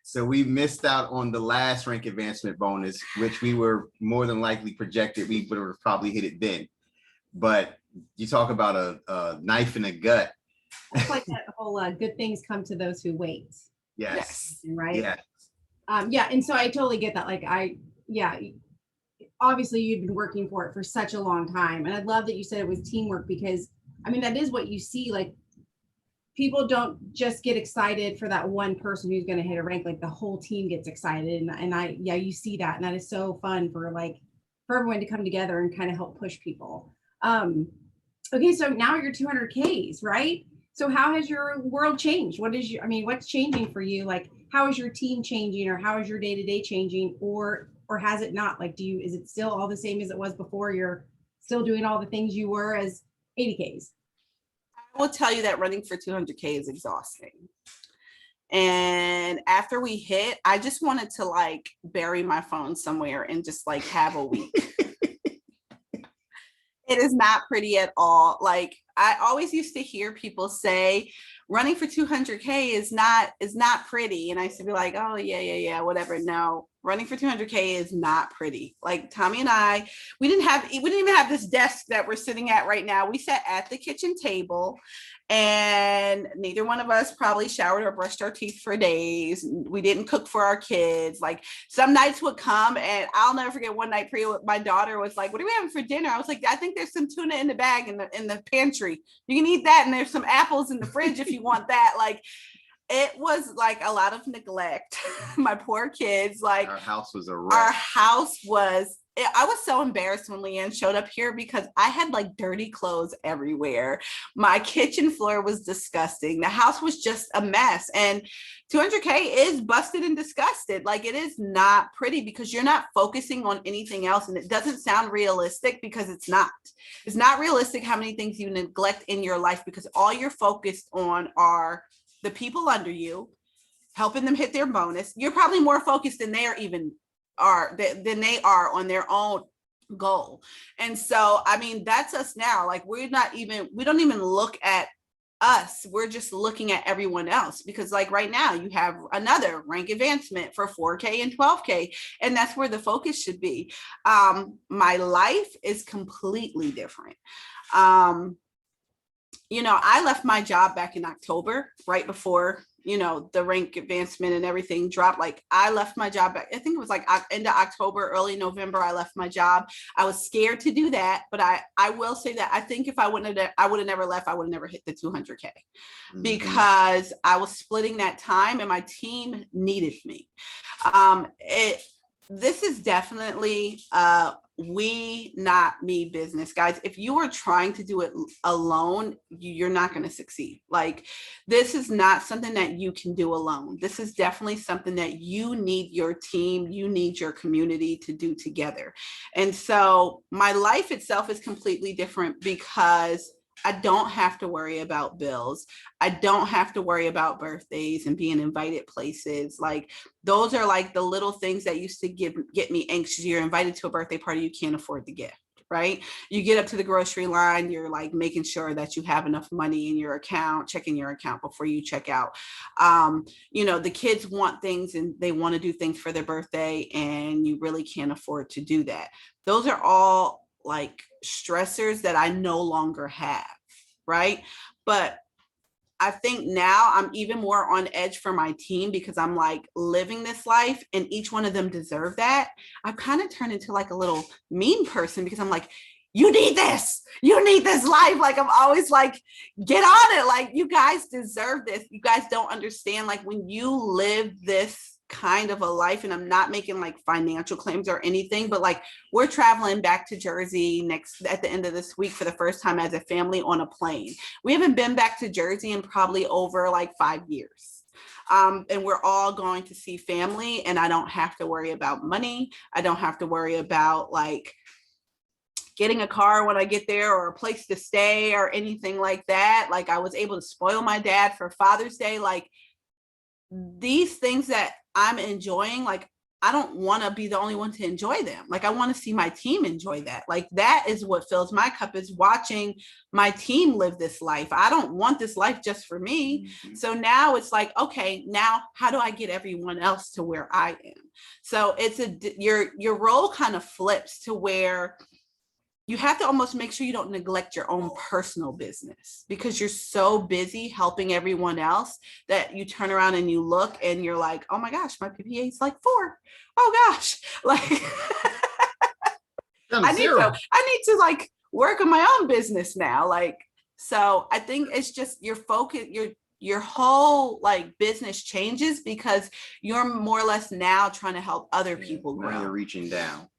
So we missed out on the last rank advancement bonus, which we were more than likely projected. We would have probably hit it then. But you talk about a knife in the gut. It's like that whole good things come to those who wait. Yes. Right? Yeah. Yeah, and so I totally get that. Like obviously you've been working for it for such a long time. And I love that you said it was teamwork, because I mean, that is what you see. Like people don't just get excited for that one person who's going to hit a rank, like the whole team gets excited. And you see that. And that is so fun for everyone to come together and kind of help push people. Okay, so now you're 200Ks, right? So how has your world changed? What's changing for you? Like, how is your team changing, or how is your day-to-day changing, or has it not? Like, is it still all the same as it was before? You're still doing all the things you were as 80Ks? I will tell you that running for 200K is exhausting. And after we hit, I just wanted to like bury my phone somewhere and just like have a week. It is not pretty at all. Like, I always used to hear people say running for 200K is not pretty. And I used to be like, oh yeah, whatever. No, running for 200K is not pretty. Like Tommy and I, we didn't even have this desk that we're sitting at right now. We sat at the kitchen table, and neither one of us probably showered or brushed our teeth for days. We didn't cook for our kids. Like, some nights would come, and I'll never forget one night, my daughter was like, what are we having for dinner? I was like, I think there's some tuna in the bag in the pantry. You can eat that, and there's some apples in the fridge if you want that. Like, it was like a lot of neglect. My poor kids, like, our house was a wreck. I was so embarrassed when Leanne showed up here because I had like dirty clothes everywhere. My kitchen floor was disgusting. The house was just a mess. And 200K is busted and disgusted. Like, it is not pretty because you're not focusing on anything else. And it doesn't sound realistic because it's not. It's not realistic how many things you neglect in your life, because all you're focused on are the people under you, helping them hit their bonus. You're probably more focused than they are on their own goal. And so, I mean, that's us now. Like, we don't even look at us. We're just looking at everyone else, because like right now you have another rank advancement for 4K and 12K, and that's where the focus should be. My life is completely different. I left my job back in October, right before, the rank advancement and everything dropped. Like, I left my job back, I think it was like end of October, early November, I left my job. I was scared to do that, but I will say that I think if I would have never left, I would have never hit the 200K, because I was splitting that time and my team needed me. This is definitely we, not me business, guys. If you are trying to do it alone, you're not going to succeed. Like, this is not something that you can do alone. This is definitely something that you need your team, you need your community to do together. And so my life itself is completely different because I don't have to worry about bills. I don't have to worry about birthdays and being invited places. Like, those are like the little things that used to get me anxious. You're invited to a birthday party, you can't afford the gift, right? You get up to the grocery line, you're like making sure that you have enough money in your account, checking your account before you check out. The kids want things and they want to do things for their birthday, and you really can't afford to do that. Those are all like stressors that I no longer have, right? But I think now I'm even more on edge for my team because I'm like living this life and each one of them deserve that. I've kind of turned into like a little mean person because I'm like, you need this life. Like, I'm always like, get on it. Like, you guys deserve this. You guys don't understand. Like, when you live this kind of a life, and I'm not making like financial claims or anything, but like, we're traveling back to Jersey at the end of this week for the first time as a family on a plane. We haven't been back to Jersey in probably over like 5 years. And we're all going to see family, and I don't have to worry about money. I don't have to worry about like getting a car when I get there or a place to stay or anything like that. Like, I was able to spoil my dad for Father's Day. Like, these things that I'm enjoying, like, I don't want to be the only one to enjoy them. Like, I want to see my team enjoy that. Like, that is what fills my cup, is watching my team live this life. I don't want this life just for me. Mm-hmm. So now it's like, okay, now how do I get everyone else to where I am? So it's your role kind of flips to where you have to almost make sure you don't neglect your own personal business, because you're so busy helping everyone else that you turn around and you look and you're like, oh my gosh, my PPA is like 4. Oh gosh. Like, I need to like work on my own business now. Like, so I think it's just your focus, your whole like business changes because you're more or less now trying to help other people grow. You're reaching down.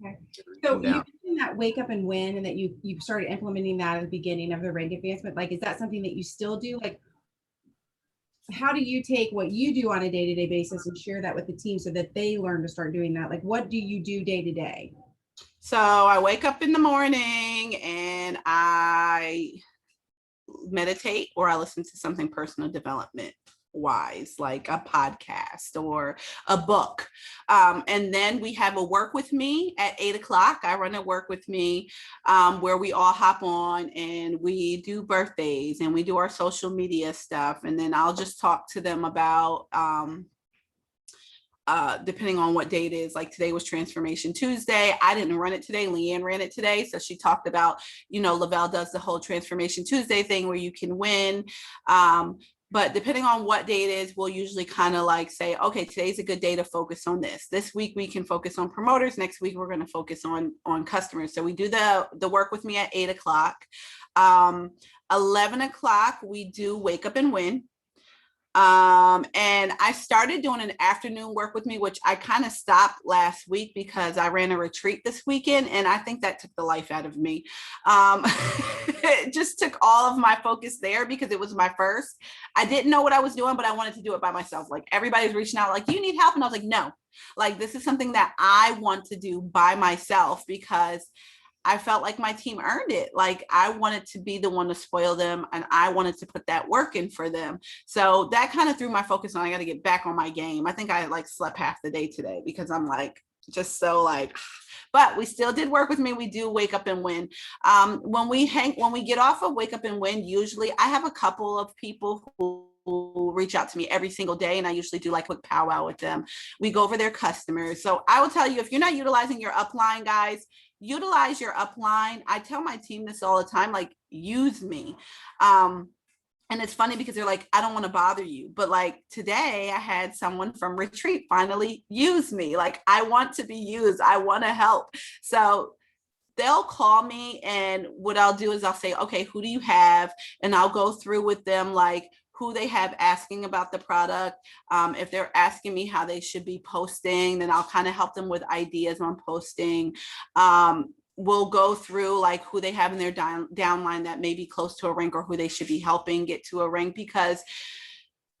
Okay. So you mentioned that wake up and win, and that you started implementing that at the beginning of the rank advancement. Like, is that something that you still do? Like, how do you take what you do on a day-to-day basis and share that with the team so that they learn to start doing that? Like, what do you do day to day? So I wake up in the morning and I meditate, or I listen to something personal development wise, like a podcast or a book. And then we have a work with me at 8 o'clock. I run a work with me where we all hop on and we do birthdays and we do our social media stuff. And then I'll just talk to them about depending on what day it is. Like today was Transformation Tuesday. I didn't run it today. Leanne ran it today. So she talked about, Lavelle does the whole Transformation Tuesday thing where you can win. But depending on what day it is, we'll usually kind of like say, okay, today's a good day to focus on this. This week we can focus on promoters. Next week we're going to focus on customers. So we do the work with me at 8 o'clock. 11 o'clock we do wake up and win. And I started doing an afternoon work with me, which I kind of stopped last week because I ran a retreat this weekend, and I think that took the life out of me. It just took all of my focus there because it was my first. I didn't know what I was doing, but I wanted to do it by myself. Like everybody's reaching out, like, you need help. And I was like, no, like, this is something that I want to do by myself because I felt like my team earned it. Like I wanted to be the one to spoil them and I wanted to put that work in for them. So that kind of threw my focus on, I got to get back on my game. I think I like slept half the day today because I'm like, just so like, but we still did work with me. We do wake up and win. When we get off of wake up and win, usually I have a couple of people who reach out to me every single day, and I usually do like a quick powwow with them. We go over their customers. So I will tell you, if you're not utilizing your upline, guys, utilize your upline. I tell my team this all the time, like, use me. And it's funny because they're like, I don't want to bother you. But like today I had someone from retreat finally use me. Like I want to be used. I want to help. So they'll call me, and what I'll do is I'll say, okay, who do you have? And I'll go through with them, like who they have asking about the product. If they're asking me how they should be posting, then I'll kind of help them with ideas on posting. We'll go through like who they have in their downline that may be close to a rank or who they should be helping get to a rank, because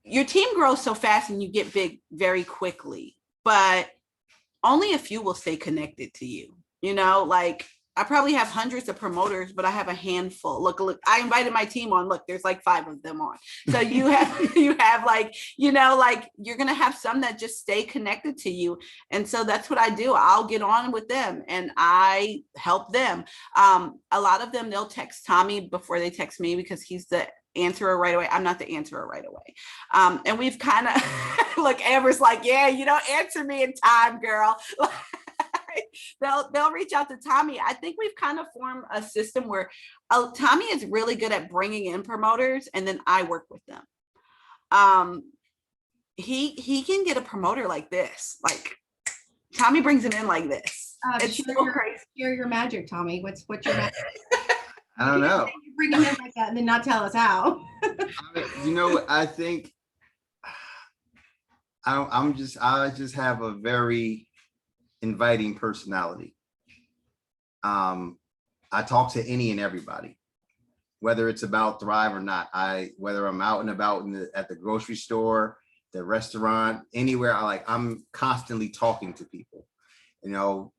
your team grows so fast and you get big very quickly, but only a few will stay connected to you. Like I probably have hundreds of promoters, but I have a handful. Look, I invited my team on. Look, there's like 5 of them on. So you have like, like you're going to have some that just stay connected to you. And so that's what I do. I'll get on with them and I help them. A lot of them, they'll text Tommy before they text me because he's the answerer right away. I'm not the answerer right away. And we've kind of, look, Amber's like, yeah, you don't answer me in time, girl. They'll reach out to Tommy. I think we've kind of formed a system where Tommy is really good at bringing in promoters, and then I work with them. He can get a promoter like this. Like Tommy brings him in like this. It's so crazy. Share your magic, Tommy. What's your magic? I don't know. You bring him in like that and then not tell us how. I think I just have a very inviting personality. I talk to any and everybody, whether it's about Thrive or not. Whether I'm out and about at the grocery store, the restaurant, anywhere, I'm constantly talking to people.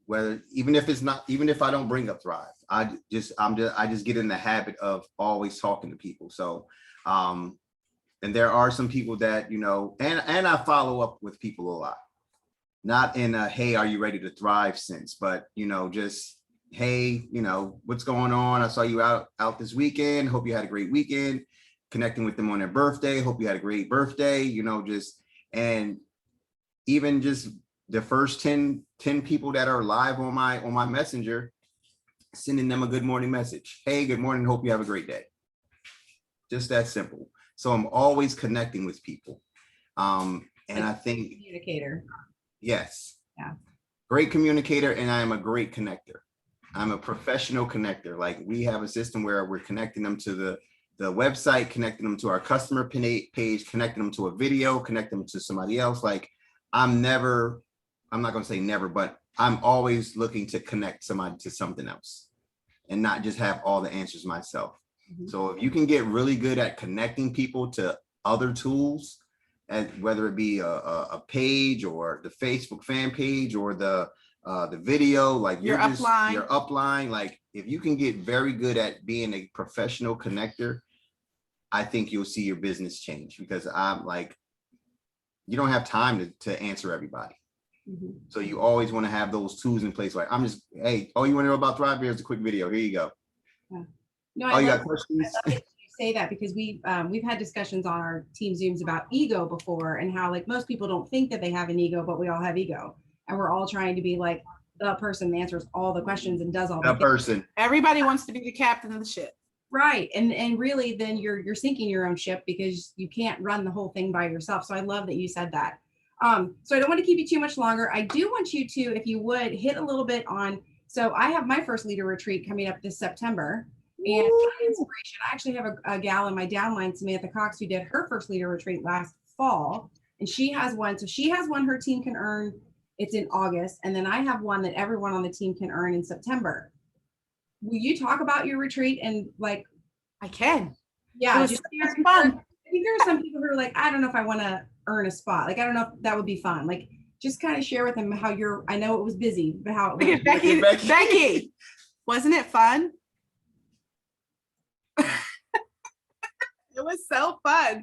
Whether even if I don't bring up Thrive, I just get in the habit of always talking to people. So and there are some people that and I follow up with people a lot. Not in a, hey, are you ready to thrive sense, but, just, hey, what's going on? I saw you out this weekend. Hope you had a great weekend. Connecting with them on their birthday. Hope you had a great birthday, and even just the first 10 people that are live on my messenger, sending them a good morning message. Hey, good morning. Hope you have a great day. Just that simple. So I'm always connecting with people. And I think communicator. Yes. Yeah. Great communicator, and I am a great connector. I'm a professional connector. Like we have a system where we're connecting them to the website, connecting them to our customer page, connecting them to a video, connecting them to somebody else. Like I'm not going to say never, but I'm always looking to connect somebody to something else and not just have all the answers myself. Mhm. So if you can get really good at connecting people to other tools, and whether it be a page or the Facebook fan page or the video, like Your upline. your upline, like if you can get very good at being a professional connector, I think you'll see your business change, because I'm like, you don't have time to answer everybody. Mhm. So you always want to have those tools in place. Like, I'm just, hey, oh, you want to know about Thrive? Here's a quick video. Here you go. Yeah. No, Oh, you love got questions? that you say that, because we've had discussions on our team Zooms about ego before, and how like most people don't think that they have an ego, but we all have ego, and we're all trying to be like the person that answers all the questions and does all the The person. Everybody wants to be the captain of the ship. Right. And really then you're sinking your own ship, because you can't run the whole thing by yourself. So I love that you said that. So I don't want to keep you too much longer. I do want you to, if you would, hit a little bit on, so I have my first leader retreat coming up this September. And my inspiration, I actually have a gal in my downline, Samantha Cox, who did her first leader retreat last fall. And she has one. So she has one her team can earn. It's in August. And then I have one that everyone on the team can earn in September. Will you talk about your retreat and like, I can. yeah, It was just so fun. I think there are some people who are like, I don't know if I want to earn a spot. Like, I don't know if that would be fun. Like, just kind of share with them how I know it was busy, but how it went. Becky, wasn't it fun? It was so fun.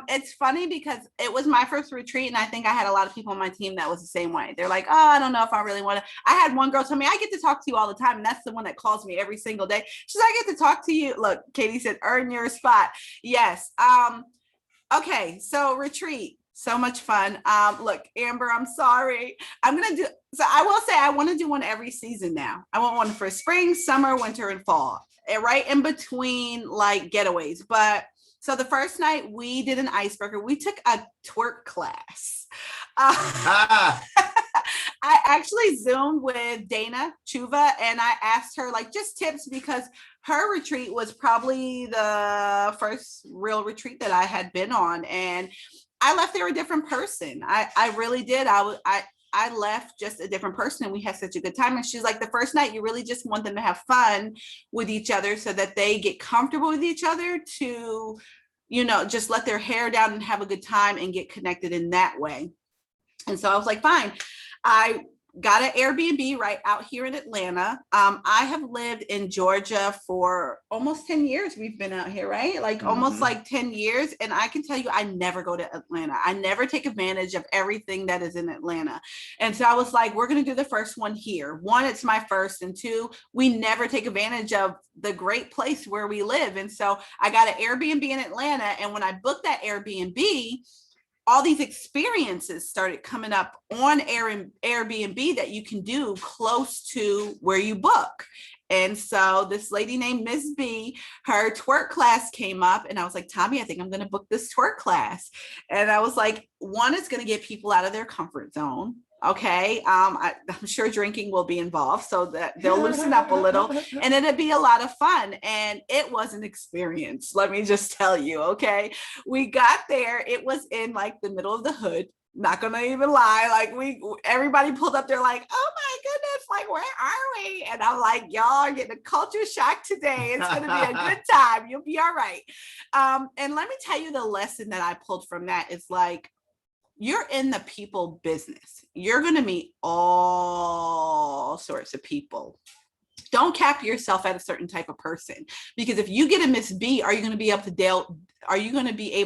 It's funny because it was my first retreat, and I think I had a lot of people on my team that was the same way. They're like, oh, I don't know if I really want to. I had one girl tell me, I get to talk to you all the time, and that's the one that calls me every single day. She's like, I get to talk to you. Look, Katie said, earn your spot. Yes. Okay, so retreat. So much fun. Look, Amber, I'm sorry. So I will say I want to do one every season now. I want one for spring, summer, winter, and fall. And right in between like getaways. But so the first night we did an icebreaker. We took a twerk class. I actually Zoomed with Dana Chuva, and I asked her like just tips, because her retreat was probably the first real retreat that I had been on. And I left there a different person. I really did. I left just a different person, and we had such a good time. And she's like, the first night, you really just want them to have fun with each other so that they get comfortable with each other to, just let their hair down and have a good time and get connected in that way. And so I was like, fine. I got an Airbnb right out here in Atlanta. I have lived in Georgia for almost 10 years. We've been out here, right? Like almost like 10 years. And I can tell you, I never go to Atlanta. I never take advantage of everything that is in Atlanta. And so I was like, we're going to do the first one here. One, it's my first. And two, we never take advantage of the great place where we live. And so I got an Airbnb in Atlanta. And when I booked that Airbnb, all these experiences started coming up on Airbnb that you can do close to where you book. And so this lady named Miss B, her twerk class came up, and I was like, Tommy, I think I'm going to book this twerk class. And I was like, one, it's going to get people out of their comfort zone. Okay. I'm sure drinking will be involved, so that they'll loosen up a little, and it'd be a lot of fun. And it was an experience. Let me just tell you. Okay. We got there. It was in like the middle of the hood. Not gonna even lie. Like everybody pulled up. They're like, oh my goodness, like, where are we? And I'm like, y'all are getting a culture shock today. It's gonna be a good time. You'll be all right. And let me tell you, the lesson that I pulled from that is like, you're in the people business. You're going to meet all sorts of people. Don't cap yourself at a certain type of person, because if you get a Miss B, are you going to be able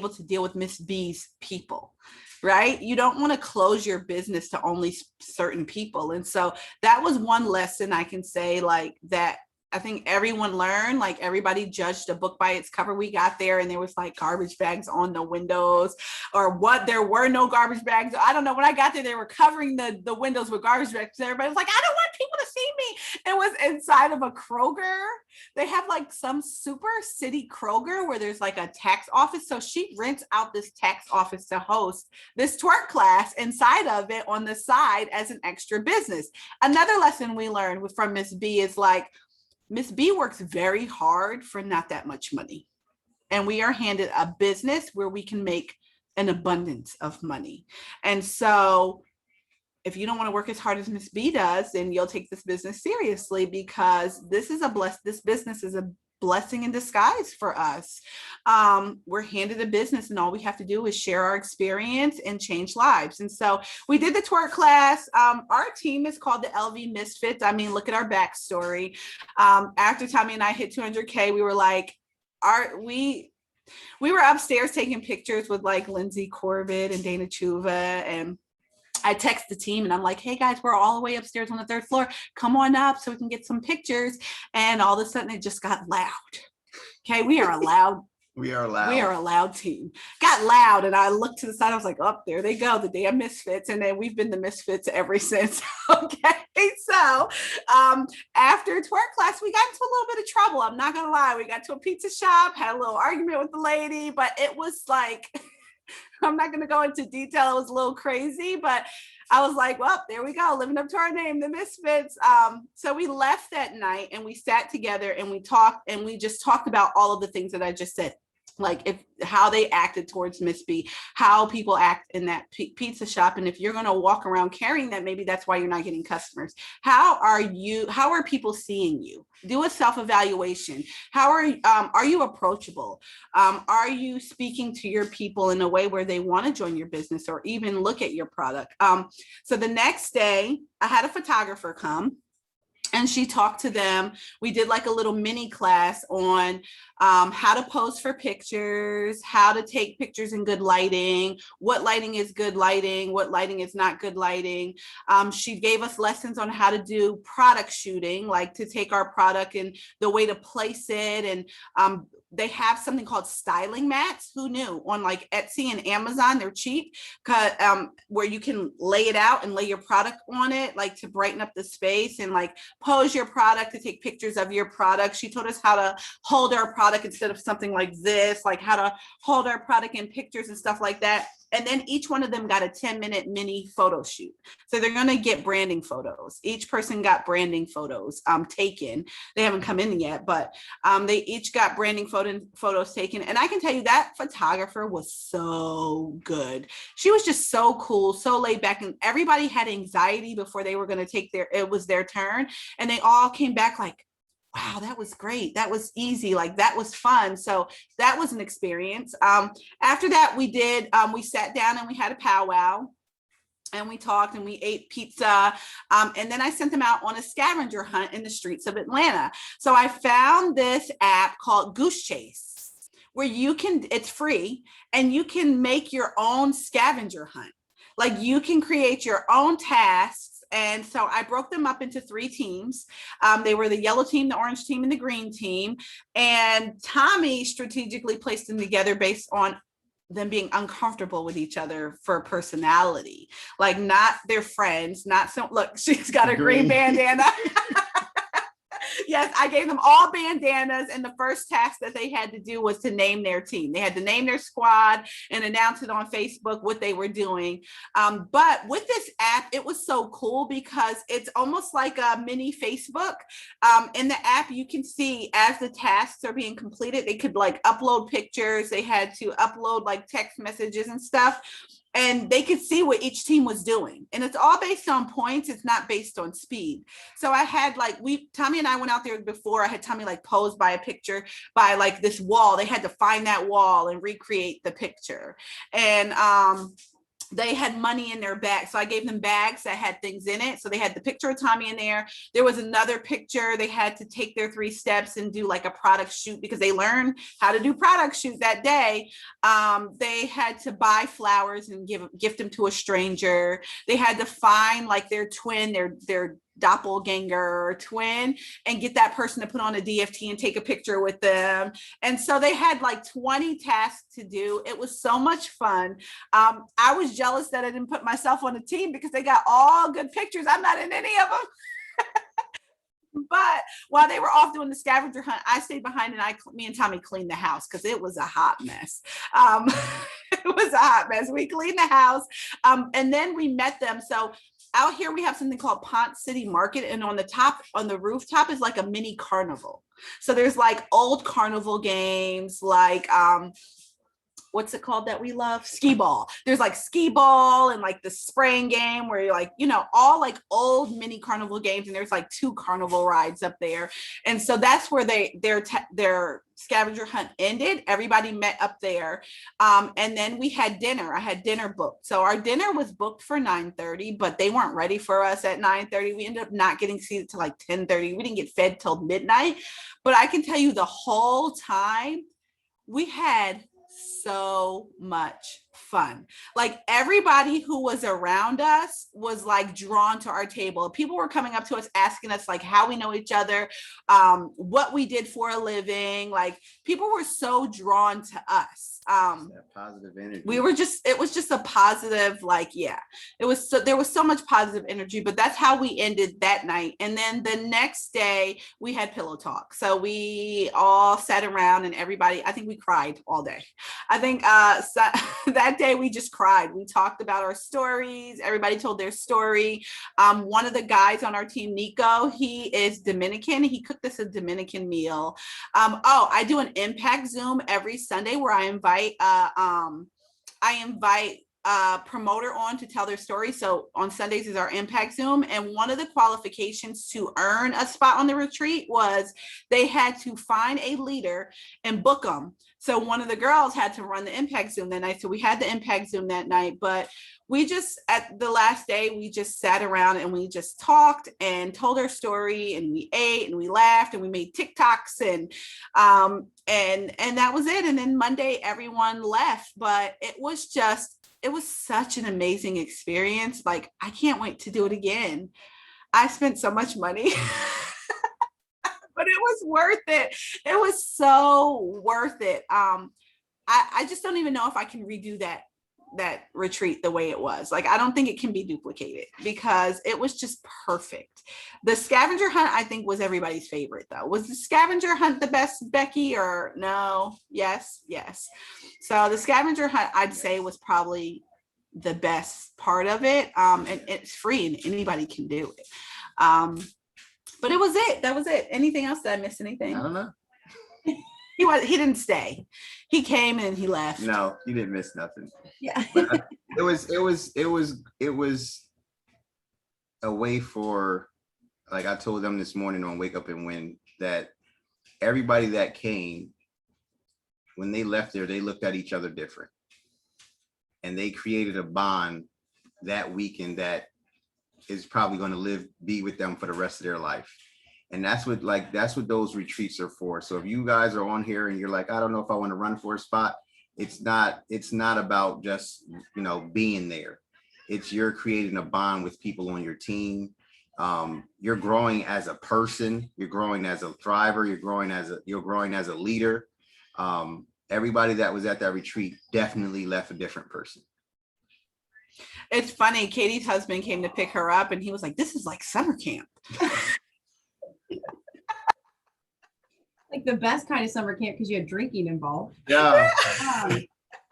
to deal with Miss B's people? Right? You don't want to close your business to only certain people. And so that was one lesson I can say, like, that I think everyone learned. Like, everybody judged a book by its cover. We got there and there was like garbage bags on the windows, or what, there were no garbage bags. I don't know. When I got there, they were covering the windows with garbage bags. Everybody was like, I don't want people to see me. It was inside of a Kroger. They have like some super city Kroger where there's like a tax office. So she rents out this tax office to host this twerk class inside of it on the side as an extra business. Another lesson we learned from Miss B is like, Miss B works very hard for not that much money. And we are handed a business where we can make an abundance of money. And so if you don't want to work as hard as Miss B does, then you'll take this business seriously, because this business is a blessing in disguise for us. We're handed a business and all we have to do is share our experience and change lives. And so we did the twerk class. Our team is called the LV Misfits. I mean, look at our backstory. After Tommy and I hit 200K, we were like, we were upstairs taking pictures with like Lindsay Corbett and Dana Chuva, and I text the team and I'm like, hey guys, we're all the way upstairs on the 3rd floor. Come on up so we can get some pictures. And all of a sudden it just got loud. Okay, we are a loud team. Got loud, and I looked to the side. I was like, oh, there they go, the damn misfits. And then we've been the misfits ever since. Okay, so after twerk class, we got into a little bit of trouble. I'm not gonna lie. We got to a pizza shop, had a little argument with the lady, but it was like, I'm not going to go into detail. It was a little crazy, but I was like, well, there we go, living up to our name, the Misfits. So we left that night and we sat together and we talked, and we just talked about all of the things that I just said, like how they acted towards Miss B, how people act in that pizza shop. And if you're going to walk around carrying that, maybe that's why you're not getting customers. How are people seeing you? Do a self-evaluation. How are you approachable? Are you speaking to your people in a way where they want to join your business or even look at your product? So the next day I had a photographer come, and she talked to them. We did like a little mini class on how to pose for pictures, how to take pictures in good lighting, what lighting is good lighting, what lighting is not good lighting. She gave us lessons on how to do product shooting, like to take our product and the way to place it. And they have something called styling mats. Who knew? On like Etsy and Amazon, they're cheap, where you can lay it out and lay your product on it, like to brighten up the space and like pose your product, to take pictures of your product. She taught us how to hold our product instead of something like this, like how to hold our product in pictures and stuff like that. And then each one of them got a 10-minute mini photo shoot. So they're going to get branding photos. Each person got branding photos taken. They haven't come in yet, but they each got branding photos taken. And I can tell you that photographer was so good. She was just so cool, so laid back. And everybody had anxiety before they were going to it was their turn. And they all came back like, wow, that was great. That was easy. Like that was fun. So that was an experience. After that, we sat down and we had a powwow and we talked and we ate pizza. And then I sent them out on a scavenger hunt in the streets of Atlanta. So I found this app called Goose Chase, where it's free and you can make your own scavenger hunt. Like you can create your own tasks. And so I broke them up into 3 teams. They were the yellow team, the orange team, and the green team. And Tommy strategically placed them together based on them being uncomfortable with each other for personality, like not their friends, look, she's got a green bandana. Yes, I gave them all bandanas, and the first task that they had to do was to name their team. They had to name their squad and announce it on Facebook what they were doing. But with this app, it was so cool because it's almost like a mini Facebook. In the app, you can see as the tasks are being completed, they could like upload pictures. They had to upload like text messages and stuff. And they could see what each team was doing. And it's all based on points. It's not based on speed. So I had Tommy and I went out there before. I had Tommy like pose by a picture by like this wall. They had to find that wall and recreate the picture. And they had money in their bag. So I gave them bags that had things in it. So they had the picture of Tommy in there. There was another picture. They had to take their 3 steps and do like a product shoot because they learned how to do product shoot that day. They had to buy flowers and gift them to a stranger. They had to find like their twin, their doppelganger or twin, and get that person to put on a DFT and take a picture with them. And so they had like 20 tasks to do. It was so much fun. I was jealous that I didn't put myself on the team because they got all good pictures. I'm not in any of them. But while they were off doing the scavenger hunt, I stayed behind and me and Tommy cleaned the house because it was a hot mess. It was a hot mess. We cleaned the house and then we met them. So out here we have something called Ponce City Market, and on the rooftop is like a mini carnival. So there's like old carnival games, like what's it called that we love? Skee ball. There's like skee ball and like the spraying game where you're like, all like old mini carnival games. And there's like 2 carnival rides up there. And so that's where their scavenger hunt ended. Everybody met up there. And then we had dinner. I had dinner booked. So our dinner was booked for 9:30, but they weren't ready for us at 9:30. We ended up not getting seated till like 10:30. We didn't get fed till midnight. But I can tell you the whole time we had so much fun. Like everybody who was around us was like drawn to our table. People were coming up to us asking us like how we know each other, what we did for a living. Like people were so drawn to us. That positive energy. It was just a positive, like, yeah, there was so much positive energy, but that's how we ended that night. And then the next day we had pillow talk. So we all sat around and everybody, I think we cried all day. I think that day we just cried. We talked about our stories. Everybody told their story. One of the guys on our team, Nico, he is Dominican. He cooked us a Dominican meal. I do an impact Zoom every Sunday where I invite a promoter on to tell their story. So on Sundays is our impact Zoom. And one of the qualifications to earn a spot on the retreat was they had to find a leader and book them. So one of the girls had to run the impact Zoom that night. So we had the impact Zoom that night, but we just, at the last day, we just sat around and we just talked and told our story and we ate and we laughed and we made TikToks and that was it. And then Monday everyone left, but it was such an amazing experience. Like, I can't wait to do it again. I spent so much money, but it was worth it. It was so worth it. I just don't even know if I can redo that retreat the way it was. Like, I don't think it can be duplicated because it was just perfect. The scavenger hunt, I think, was everybody's favorite though. Was the scavenger hunt the best, Becky, or no? Yes. So the scavenger hunt, I'd say, was probably the best part of it. And it's free and anybody can do it. But it was it. That was it. Anything else? Did I miss anything? I don't know. He didn't stay. He came and he left. No, you didn't miss nothing. Yeah. It was a way for, like I told them this morning on Wake Up and Win, that everybody that came, when they left there, they looked at each other different. And they created a bond that weekend that is probably going to be with them for the rest of their life. And that's what those retreats are for. So if you guys are on here and you're like, I don't know if I want to run for a spot, it's not about just, being there. You're creating a bond with people on your team. You're growing as a person, you're growing as a thriver, you're growing as a leader. Everybody that was at that retreat definitely left a different person. It's funny, Katie's husband came to pick her up and he was like, this is like summer camp. Like the best kind of summer camp because you had drinking involved. Yeah.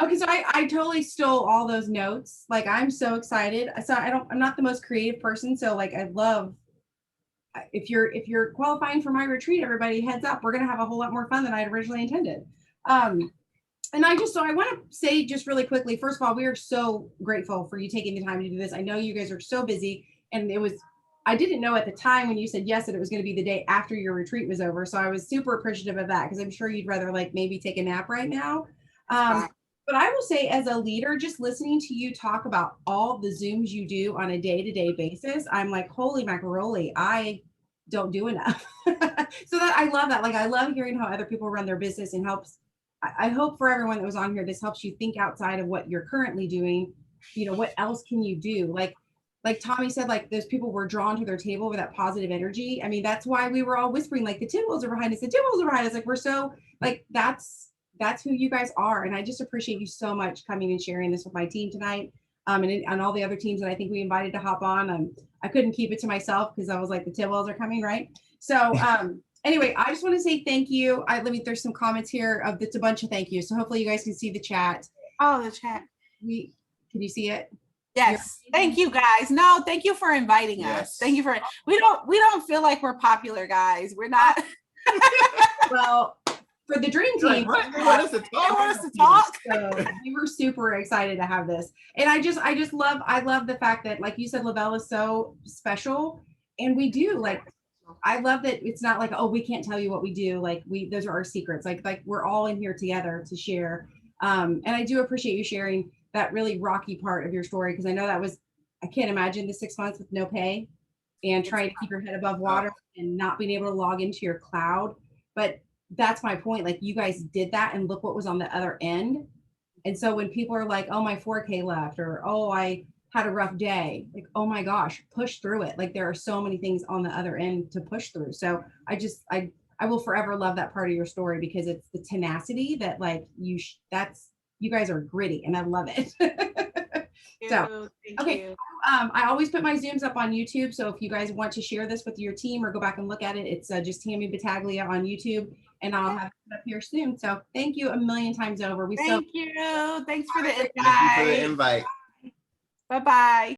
Okay, so I totally stole all those notes. Like, I'm so excited. So I'm not the most creative person. So like, I love, if you're qualifying for my retreat, everybody heads up. We're going to have a whole lot more fun than I had originally intended. And I want to say just really quickly, first of all, we are so grateful for you taking the time to do this. I know you guys are so busy, and I didn't know at the time when you said yes that it was going to be the day after your retreat was over. So I was super appreciative of that because I'm sure you'd rather like maybe take a nap right now. But I will say, as a leader, just listening to you talk about all the Zooms you do on a day-to-day basis, I'm like, holy macaroni, I don't do enough. So that I love that. Like, I love hearing how other people run their business and helps. I hope for everyone that was on here, this helps you think outside of what you're currently doing. What else can you do? Like Tommy said, like those people were drawn to their table with that positive energy. I mean, that's why we were all whispering, like, the Tidwells are behind us, the Tidwells are behind us. Like, we're so, like, that's who you guys are. And I just appreciate you so much coming and sharing this with my team tonight. And all the other teams that I think we invited to hop on. I couldn't keep it to myself because I was like, the Tidwells are coming, right? So anyway, I just want to say thank you. There's some comments here it's a bunch of thank yous. So hopefully you guys can see the chat. Oh, the chat. Can you see it? Yes. Thank you, guys. No, thank you for inviting us. Thank you for, we don't feel like we're popular, guys. We're not. Well, for the dream You're team. like, what? You want us to They want talk? us to talk. So we were super excited to have this. And I love the fact that, like you said, Lavelle is so special. And we do like, I love that it's not like, oh, we can't tell you what we do. Like those are our secrets. Like we're all in here together to share. And I do appreciate you sharing that really rocky part of your story. Cause I know that was, I can't imagine the 6 months with no pay and trying to keep your head above water and not being able to log into your cloud. But that's my point. Like you guys did that and look what was on the other end. And so when people are like, oh, my 4K left, or oh, I had a rough day, like, oh my gosh, push through it. Like there are so many things on the other end to push through. So I will forever love that part of your story because it's the tenacity that like you guys are gritty and I love it. So, okay. I always put my Zooms up on YouTube. So if you guys want to share this with your team or go back and look at it, it's just Tammy Battaglia on YouTube and I'll have it up here soon. So thank you a million times over. Thank you. Thanks for the invite. Thank you for the invite. Bye-bye.